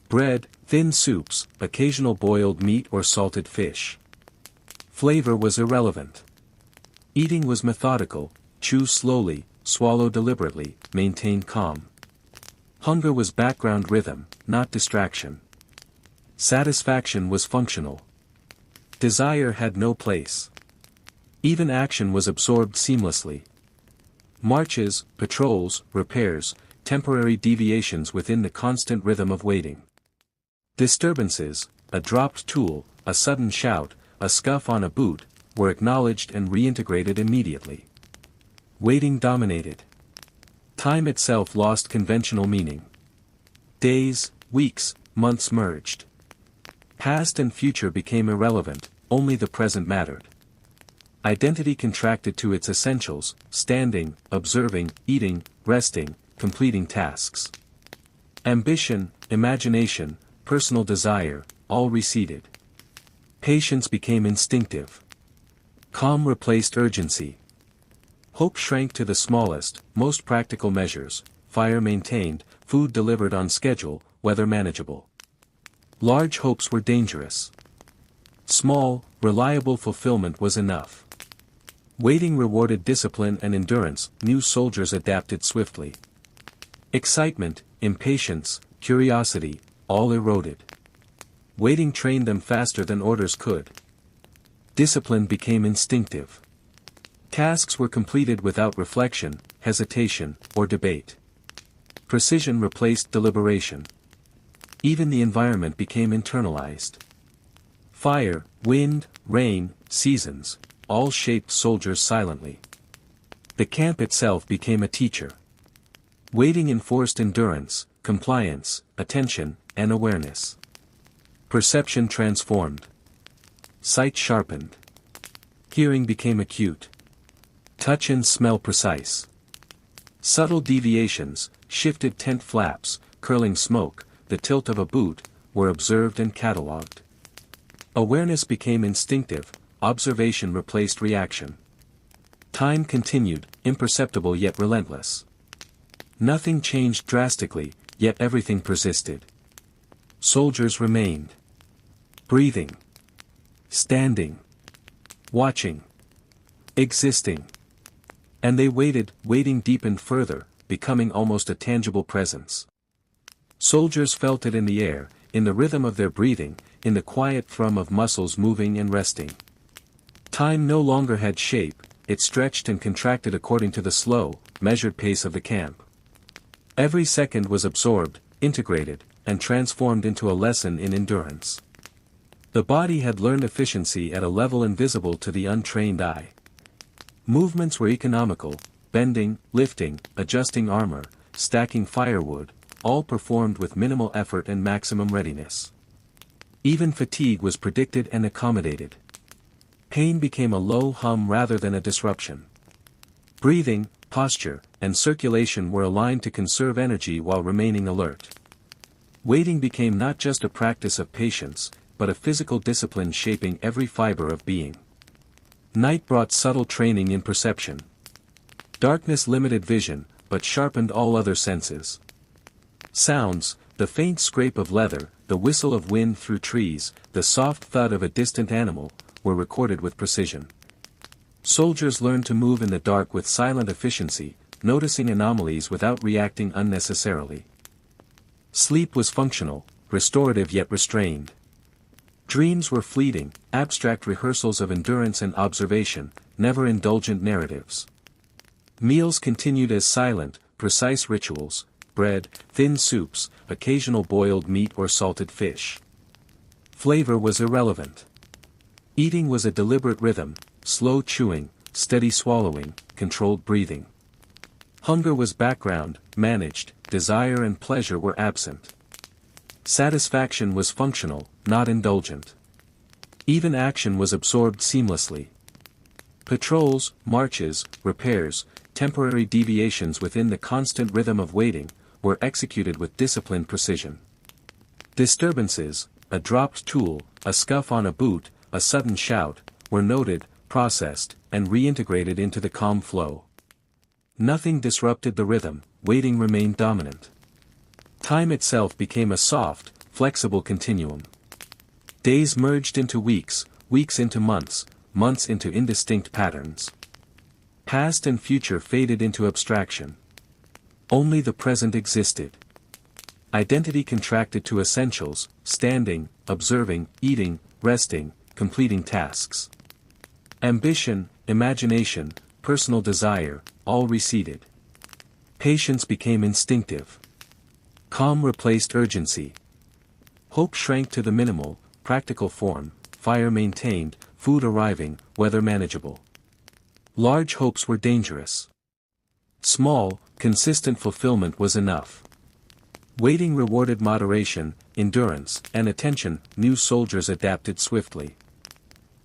Bread, thin soups, occasional boiled meat or salted fish. Flavor was irrelevant. Eating was methodical, chew slowly, swallow deliberately, maintain calm. Hunger was background rhythm, not distraction. Satisfaction was functional. Desire had no place. Even action was absorbed seamlessly. Marches, patrols, repairs, temporary deviations within the constant rhythm of waiting. Disturbances, a dropped tool, a sudden shout, a scuff on a boot, were acknowledged and reintegrated immediately. Waiting dominated. Time itself lost conventional meaning. Days, weeks, months merged. Past and future became irrelevant, only the present mattered. Identity contracted to its essentials: standing, observing, eating, resting, completing tasks. Ambition, imagination, personal desire, all receded. Patience became instinctive. Calm replaced urgency. Hope shrank to the smallest, most practical measures: fire maintained, food delivered on schedule, weather manageable. Large hopes were dangerous. Small, reliable fulfillment was enough. Waiting rewarded discipline and endurance. New soldiers adapted swiftly. Excitement, impatience, curiosity, all eroded. Waiting trained them faster than orders could. Discipline became instinctive. Tasks were completed without reflection, hesitation, or debate. Precision replaced deliberation. Even the environment became internalized. Fire, wind, rain, seasons, all shaped soldiers silently. The camp itself became a teacher. Waiting enforced endurance, compliance, attention, and awareness. Perception transformed. Sight sharpened. Hearing became acute. Touch and smell precise. Subtle deviations, shifted tent flaps, curling smoke, the tilt of a boot, were observed and catalogued. Awareness became instinctive, observation replaced reaction. Time continued, imperceptible yet relentless. Nothing changed drastically, yet everything persisted. Soldiers remained. Breathing. Standing. Watching. Existing. And they waited. Waiting deepened further, becoming almost a tangible presence. Soldiers felt it in the air, in the rhythm of their breathing, in the quiet thrum of muscles moving and resting. Time no longer had shape, it stretched and contracted according to the slow, measured pace of the camp. Every second was absorbed, integrated, and transformed into a lesson in endurance. The body had learned efficiency at a level invisible to the untrained eye. Movements were economical: bending, lifting, adjusting armor, stacking firewood, all performed with minimal effort and maximum readiness. Even fatigue was predicted and accommodated. Pain became a low hum rather than a disruption. Breathing, posture, and circulation were aligned to conserve energy while remaining alert. Waiting became not just a practice of patience, but a physical discipline shaping every fiber of being. Night brought subtle training in perception. Darkness limited vision, but sharpened all other senses. Sounds, the faint scrape of leather, the whistle of wind through trees, the soft thud of a distant animal, were recorded with precision. Soldiers learned to move in the dark with silent efficiency, noticing anomalies without reacting unnecessarily. Sleep was functional, restorative yet restrained. Dreams were fleeting, abstract rehearsals of endurance and observation, never indulgent narratives. Meals continued as silent, precise rituals: bread, thin soups, occasional boiled meat or salted fish. Flavor was irrelevant. Eating was a deliberate rhythm: slow chewing, steady swallowing, controlled breathing. Hunger was background, managed; desire and pleasure were absent. Satisfaction was functional, not indulgent. Even action was absorbed seamlessly. Patrols, marches, repairs, temporary deviations within the constant rhythm of waiting, were executed with disciplined precision. Disturbances, a dropped tool, a scuff on a boot, a sudden shout, were noted, processed, and reintegrated into the calm flow. Nothing disrupted the rhythm, waiting remained dominant. Time itself became a soft, flexible continuum. Days merged into weeks, weeks into months, months into indistinct patterns. Past and future faded into abstraction. Only the present existed. Identity contracted to essentials: standing, observing, eating, resting, completing tasks. Ambition, imagination, personal desire, all receded. Patience became instinctive. Calm replaced urgency. Hope shrank to the minimal, practical form: fire maintained, food arriving, weather manageable. Large hopes were dangerous. Small, consistent fulfillment was enough. Waiting rewarded moderation, endurance, and attention. New soldiers adapted swiftly.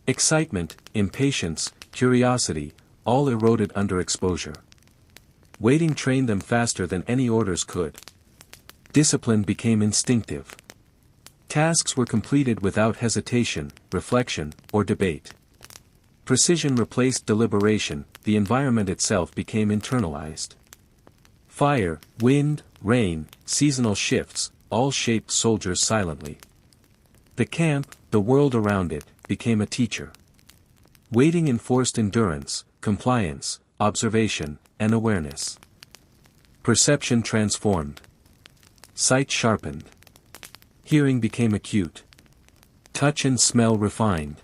Excitement, impatience, curiosity, all eroded under exposure. Waiting trained them faster than any orders could. Discipline became instinctive. Tasks were completed without hesitation, reflection, or debate. Precision replaced deliberation, the environment itself became internalized. Fire, wind, rain, seasonal shifts, all shaped soldiers silently. The camp, the world around it, became a teacher. Waiting enforced endurance, compliance, observation, and awareness. Perception transformed. Sight sharpened. Hearing became acute. Touch and smell refined.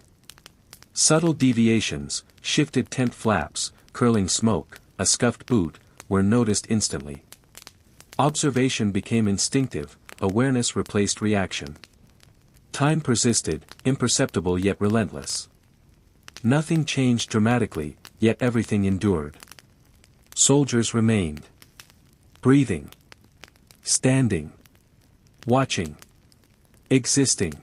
Subtle deviations, shifted tent flaps, curling smoke, a scuffed boot, were noticed instantly. Observation became instinctive, awareness replaced reaction. Time persisted, imperceptible yet relentless. Nothing changed dramatically, yet everything endured. Soldiers remained. Breathing. Standing. Watching. Existing.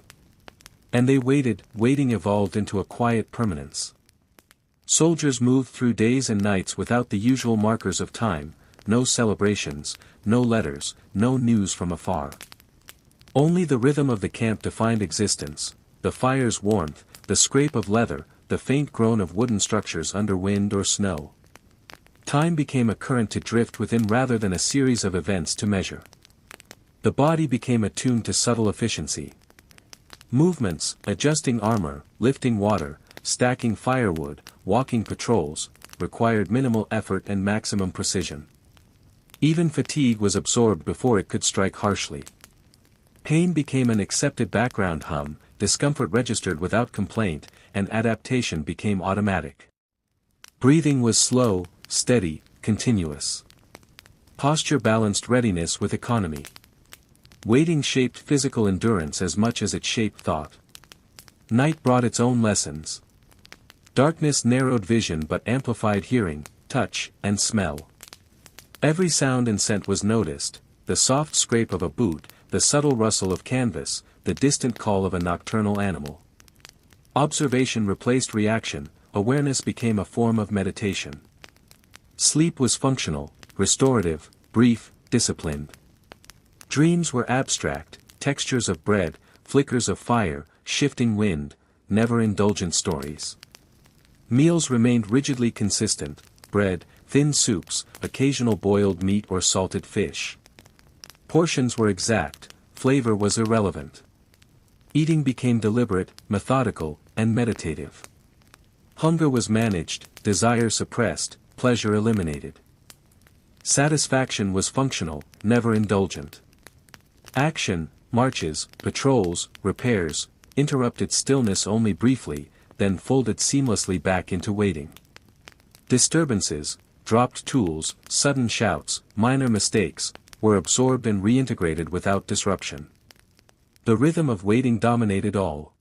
And they waited, waiting evolved into a quiet permanence. Soldiers moved through days and nights without the usual markers of time, no celebrations, no letters, no news from afar. Only the rhythm of the camp defined existence, the fire's warmth, the scrape of leather, the faint groan of wooden structures under wind or snow. Time became a current to drift within rather than a series of events to measure. The body became attuned to subtle efficiency. Movements, adjusting armor, lifting water, stacking firewood, walking patrols, required minimal effort and maximum precision. Even fatigue was absorbed before it could strike harshly. Pain became an accepted background hum, discomfort registered without complaint, and adaptation became automatic. Breathing was slow, steady, continuous. Posture balanced readiness with economy. Waiting shaped physical endurance as much as it shaped thought. Night brought its own lessons. Darkness narrowed vision but amplified hearing, touch, and smell. Every sound and scent was noticed, the soft scrape of a boot, the subtle rustle of canvas, the distant call of a nocturnal animal. Observation replaced reaction, awareness became a form of meditation. Sleep was functional, restorative, brief, disciplined. Dreams were abstract, textures of bread, flickers of fire, shifting wind, never indulgent stories. Meals remained rigidly consistent, bread, thin soups, occasional boiled meat or salted fish. Portions were exact, flavor was irrelevant. Eating became deliberate, methodical, and meditative. Hunger was managed, desire suppressed, pleasure eliminated. Satisfaction was functional, never indulgent. Action, marches, patrols, repairs, interrupted stillness only briefly, then folded seamlessly back into waiting. Disturbances, dropped tools, sudden shouts, minor mistakes, were absorbed and reintegrated without disruption. The rhythm of waiting dominated all.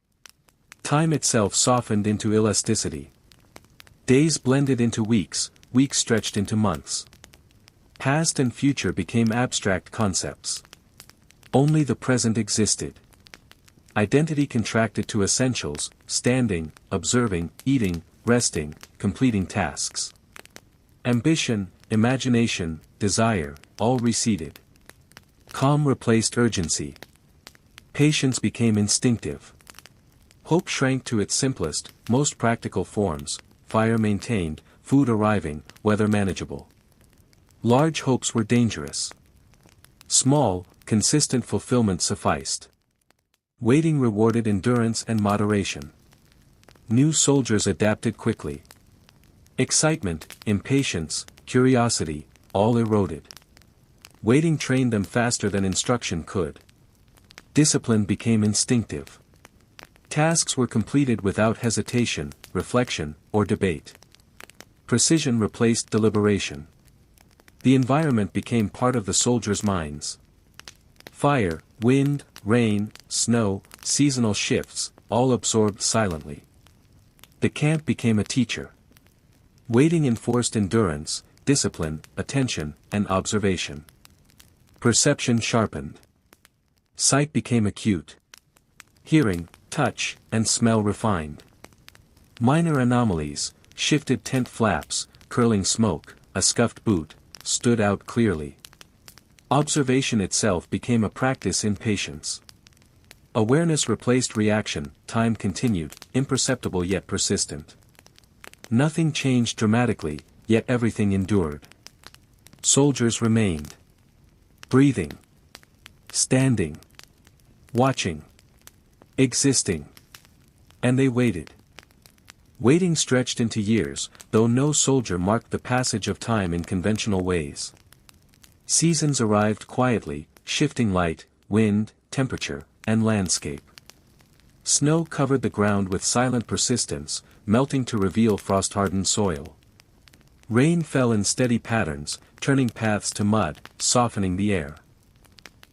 Time itself softened into elasticity. Days blended into weeks, weeks stretched into months. Past and future became abstract concepts. Only the present existed. Identity contracted to essentials, standing, observing, eating, resting, completing tasks. Ambition, imagination, desire, all receded. Calm replaced urgency. Patience became instinctive. Hope shrank to its simplest, most practical forms, fire maintained, food arriving, weather manageable. Large hopes were dangerous. Small, consistent fulfillment sufficed. Waiting rewarded endurance and moderation. New soldiers adapted quickly. Excitement, impatience, curiosity, all eroded. Waiting trained them faster than instruction could. Discipline became instinctive. Tasks were completed without hesitation, reflection, or debate. Precision replaced deliberation. The environment became part of the soldiers' minds. Fire, wind, rain, snow, seasonal shifts, all absorbed silently. The camp became a teacher. Waiting enforced endurance, discipline, attention, and observation. Perception sharpened. Sight became acute. Hearing, touch, and smell refined. Minor anomalies, shifted tent flaps, curling smoke, a scuffed boot, stood out clearly. Observation itself became a practice in patience. Awareness replaced reaction, time continued, imperceptible yet persistent. Nothing changed dramatically, yet everything endured. Soldiers remained. Breathing. Standing. Watching. Existing. And they waited. Waiting stretched into years, though no soldier marked the passage of time in conventional ways. Seasons arrived quietly, shifting light, wind, temperature, and landscape. Snow covered the ground with silent persistence, melting to reveal frost-hardened soil. Rain fell in steady patterns, turning paths to mud, softening the air.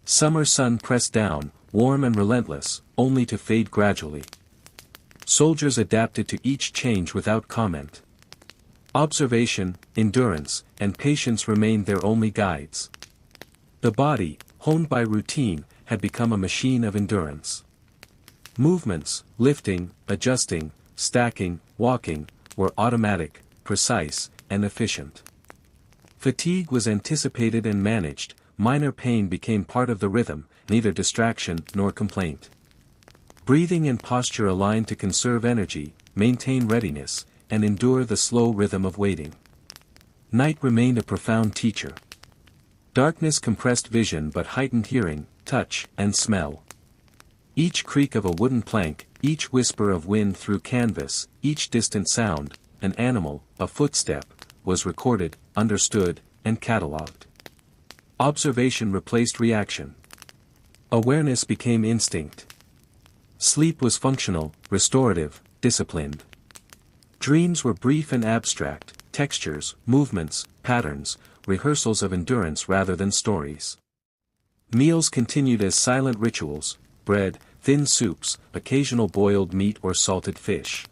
Summer sun pressed down, warm and relentless, only to fade gradually. Soldiers adapted to each change without comment. Observation, endurance, and patience remained their only guides. The body, honed by routine, had become a machine of endurance. Movements, lifting, adjusting, stacking, walking, were automatic, precise, and efficient. Fatigue was anticipated and managed, minor pain became part of the rhythm, neither distraction nor complaint. Breathing and posture aligned to conserve energy, maintain readiness, and endure the slow rhythm of waiting. Night remained a profound teacher. Darkness compressed vision but heightened hearing, touch, and smell. Each creak of a wooden plank, each whisper of wind through canvas, each distant sound, an animal, a footstep, was recorded, understood, and catalogued. Observation replaced reaction. Awareness became instinct. Sleep was functional, restorative, disciplined. Dreams were brief and abstract, textures, movements, patterns, rehearsals of endurance rather than stories. Meals continued as silent rituals, bread, thin soups, occasional boiled meat or salted fish.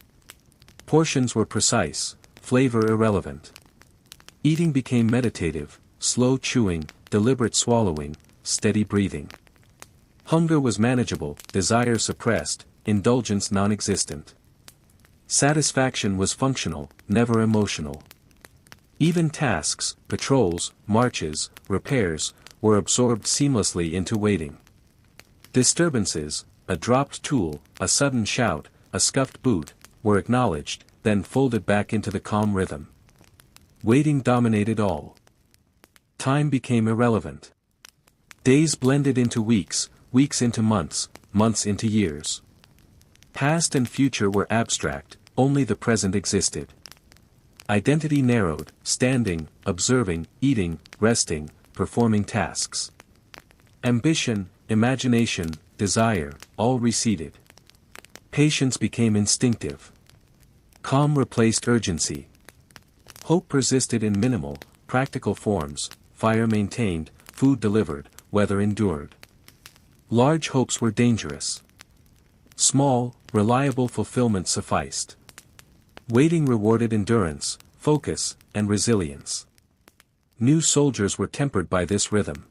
Portions were precise, flavor irrelevant. Eating became meditative, slow chewing, deliberate swallowing, steady breathing. Hunger was manageable, desire suppressed, indulgence non-existent. Satisfaction was functional, never emotional. Even tasks, patrols, marches, repairs, were absorbed seamlessly into waiting. Disturbances, a dropped tool, a sudden shout, a scuffed boot, were acknowledged, then folded back into the calm rhythm. Waiting dominated all. Time became irrelevant. Days blended into weeks, weeks into months, months into years. Past and future were abstract, only the present existed. Identity narrowed, standing, observing, eating, resting, performing tasks. Ambition, imagination, desire, all receded. Patience became instinctive. Calm replaced urgency. Hope persisted in minimal, practical forms, fire maintained, food delivered, weather endured. Large hopes were dangerous. Small, reliable fulfillment sufficed. Waiting rewarded endurance, focus, and resilience. New soldiers were tempered by this rhythm.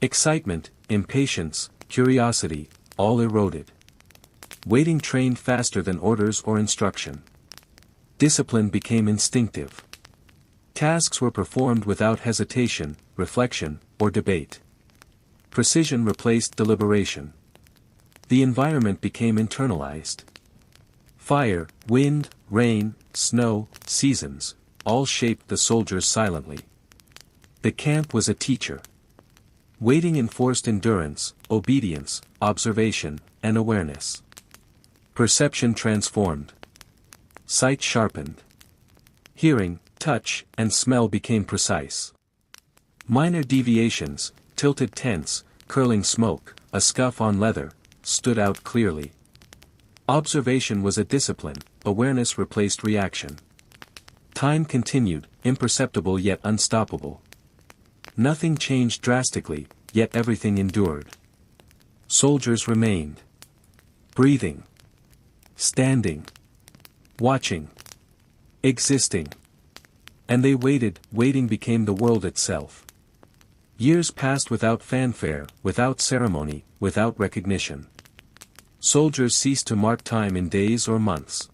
Excitement, impatience, curiosity, all eroded. Waiting trained faster than orders or instruction. Discipline became instinctive. Tasks were performed without hesitation, reflection, or debate. Precision replaced deliberation. The environment became internalized. Fire, wind, rain, snow, seasons, all shaped the soldiers silently. The camp was a teacher. Waiting enforced endurance, obedience, observation, and awareness. Perception transformed. Sight sharpened. Hearing, touch, and smell became precise. Minor deviations, tilted tents, curling smoke, a scuff on leather, stood out clearly. Observation was a discipline, awareness replaced reaction. Time continued, imperceptible yet unstoppable. Nothing changed drastically, yet everything endured. Soldiers remained. Breathing. Standing. Watching. Existing. And they waited, waiting became the world itself. Years passed without fanfare, without ceremony, without recognition. Soldiers ceased to mark time in days or months.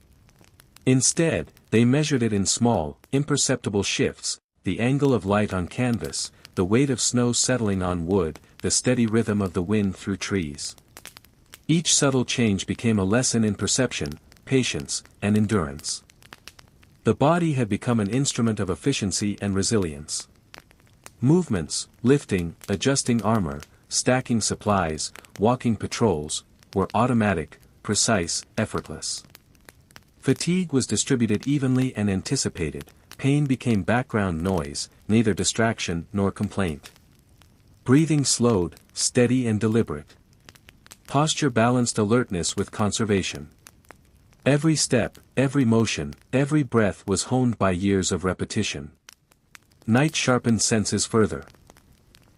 Instead, they measured it in small, imperceptible shifts, the angle of light on canvas, the weight of snow settling on wood, the steady rhythm of the wind through trees. Each subtle change became a lesson in perception, patience, and endurance. The body had become an instrument of efficiency and resilience. Movements, lifting, adjusting armor, stacking supplies, walking patrols, were automatic, precise, effortless. Fatigue was distributed evenly and anticipated, pain became background noise, neither distraction nor complaint. Breathing slowed, steady and deliberate. Posture balanced alertness with conservation. Every step, every motion, every breath was honed by years of repetition. Night sharpened senses further.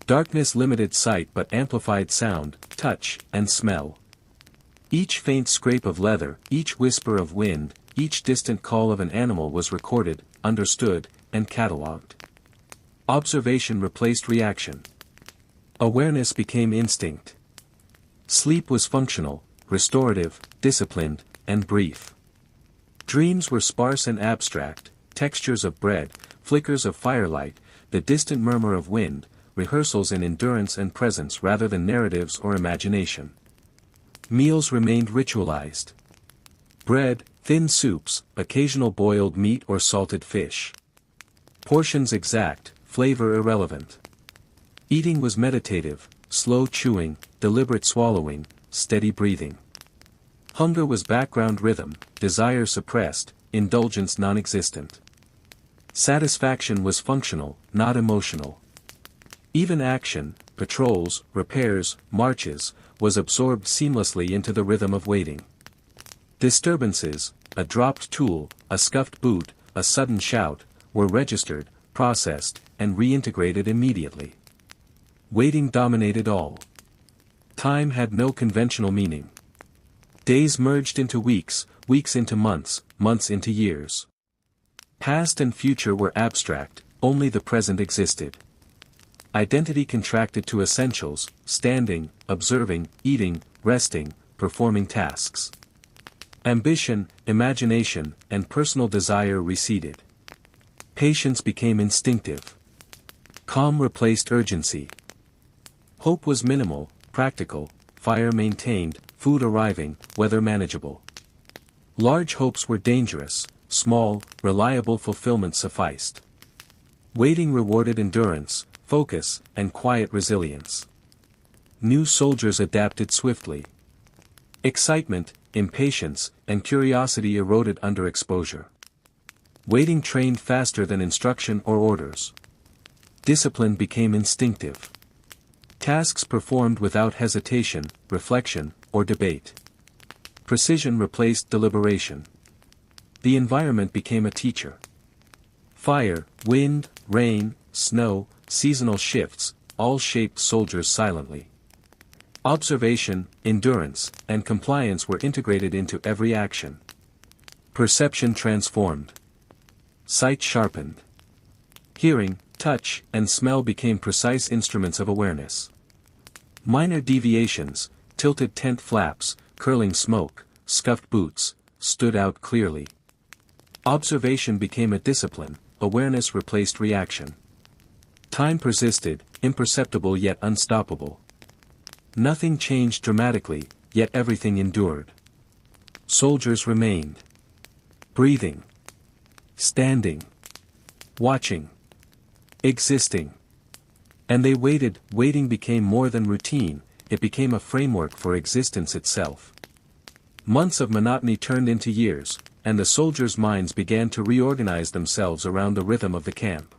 Darkness limited sight but amplified sound, touch, and smell. Each faint scrape of leather, each whisper of wind, each distant call of an animal was recorded, understood, and catalogued. Observation replaced reaction. Awareness became instinct. Sleep was functional, restorative, disciplined, and brief. Dreams were sparse and abstract, textures of bread, flickers of firelight, the distant murmur of wind, rehearsals in endurance and presence rather than narratives or imagination. Meals remained ritualized. Bread, thin soups, occasional boiled meat or salted fish. Portions exact, flavor irrelevant. Eating was meditative, slow chewing, deliberate swallowing, steady breathing. Hunger was background rhythm, desire suppressed, indulgence non-existent. Satisfaction was functional, not emotional. Even action, patrols, repairs, marches, was absorbed seamlessly into the rhythm of waiting. Disturbances, a dropped tool, a scuffed boot, a sudden shout, were registered, processed, and reintegrated immediately. Waiting dominated all. Time had no conventional meaning. Days merged into weeks, weeks into months, months into years. Past and future were abstract, only the present existed. Identity contracted to essentials, standing, observing, eating, resting, performing tasks. Ambition, imagination, and personal desire receded. Patience became instinctive. Calm replaced urgency. Hope was minimal, practical, fire maintained, food arriving, weather manageable. Large hopes were dangerous, small, reliable fulfillment sufficed. Waiting rewarded endurance, focus, and quiet resilience. New soldiers adapted swiftly. Excitement, impatience, and curiosity eroded under exposure. Waiting trained faster than instruction or orders. Discipline became instinctive. Tasks performed without hesitation, reflection, or debate. Precision replaced deliberation. The environment became a teacher. Fire, wind, rain, snow, seasonal shifts, all shaped soldiers silently. Observation, endurance, and compliance were integrated into every action. Perception transformed. Sight sharpened. Hearing, touch, and smell became precise instruments of awareness. Minor deviations, tilted tent flaps, curling smoke, scuffed boots, stood out clearly. Observation became a discipline, awareness replaced reaction. Time persisted, imperceptible yet unstoppable. Nothing changed dramatically, yet everything endured. Soldiers remained. Breathing. Standing. Watching. Existing. And they waited. Waiting became more than routine, it became a framework for existence itself. Months of monotony turned into years, and the soldiers' minds began to reorganize themselves around the rhythm of the camp.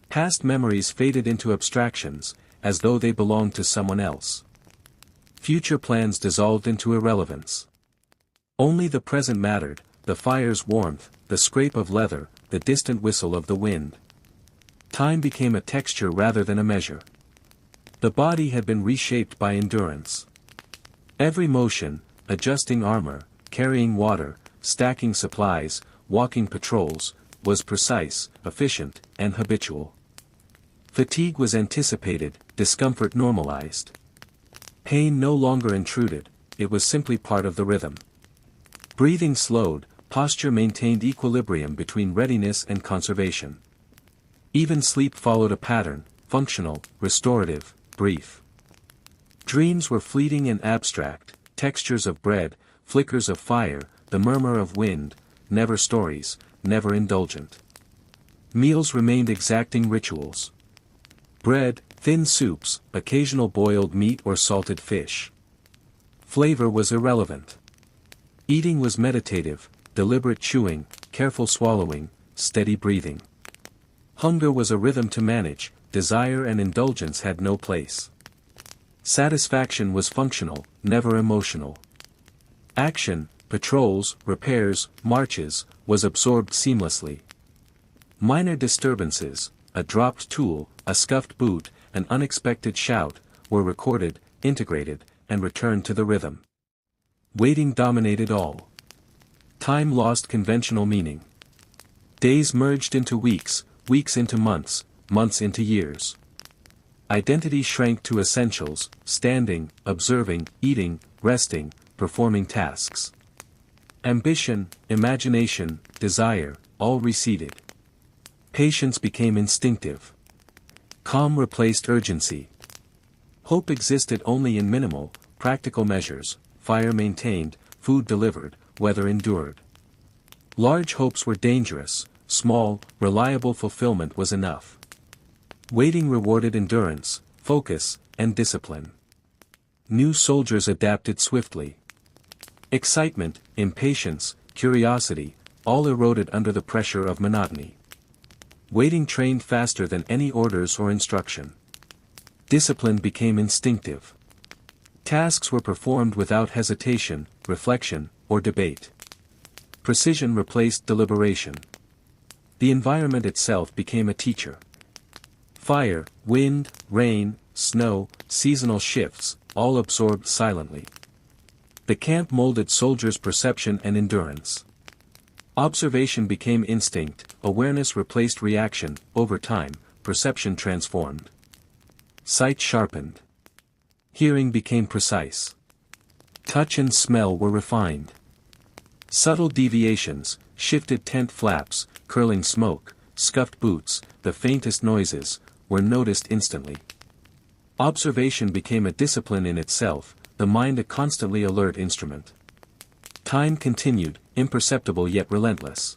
Past memories faded into abstractions, as though they belonged to someone else. Future plans dissolved into irrelevance. Only the present mattered, the fire's warmth, the scrape of leather, the distant whistle of the wind. Time became a texture rather than a measure. The body had been reshaped by endurance. Every motion, adjusting armor, carrying water, stacking supplies, walking patrols, was precise, efficient, and habitual. Fatigue was anticipated, discomfort normalized. Pain no longer intruded, it was simply part of the rhythm. Breathing slowed, posture maintained equilibrium between readiness and conservation. Even sleep followed a pattern, functional, restorative, brief. Dreams were fleeting and abstract, textures of bread, flickers of fire, the murmur of wind, never stories, never indulgent. Meals remained exacting rituals. Bread, thin soups, occasional boiled meat or salted fish. Flavor was irrelevant. Eating was meditative, deliberate chewing, careful swallowing, steady breathing. Hunger was a rhythm to manage, desire and indulgence had no place. Satisfaction was functional, never emotional. Action, patrols, repairs, marches, was absorbed seamlessly. Minor disturbances, a dropped tool, a scuffed boot, an unexpected shout, were recorded, integrated, and returned to the rhythm. Waiting dominated all. Time lost conventional meaning. Days merged into weeks, weeks into months, months into years. Identity shrank to essentials, standing, observing, eating, resting, performing tasks. Ambition, imagination, desire, all receded. Patience became instinctive. Calm replaced urgency. Hope existed only in minimal, practical measures, fire maintained, food delivered, weather endured. Large hopes were dangerous, small, reliable fulfillment was enough. Waiting rewarded endurance, focus, and discipline. New soldiers adapted swiftly. Excitement, impatience, curiosity, all eroded under the pressure of monotony. Waiting trained faster than any orders or instruction. Discipline became instinctive. Tasks were performed without hesitation, reflection, or debate. Precision replaced deliberation. The environment itself became a teacher. Fire, wind, rain, snow, seasonal shifts, all absorbed silently. The camp molded soldiers' perception and endurance. Observation became instinct, awareness replaced reaction, over time, perception transformed. Sight sharpened. Hearing became precise. Touch and smell were refined. Subtle deviations, shifted tent flaps, curling smoke, scuffed boots, the faintest noises, were noticed instantly. Observation became a discipline in itself, the mind a constantly alert instrument. Time continued, imperceptible yet relentless.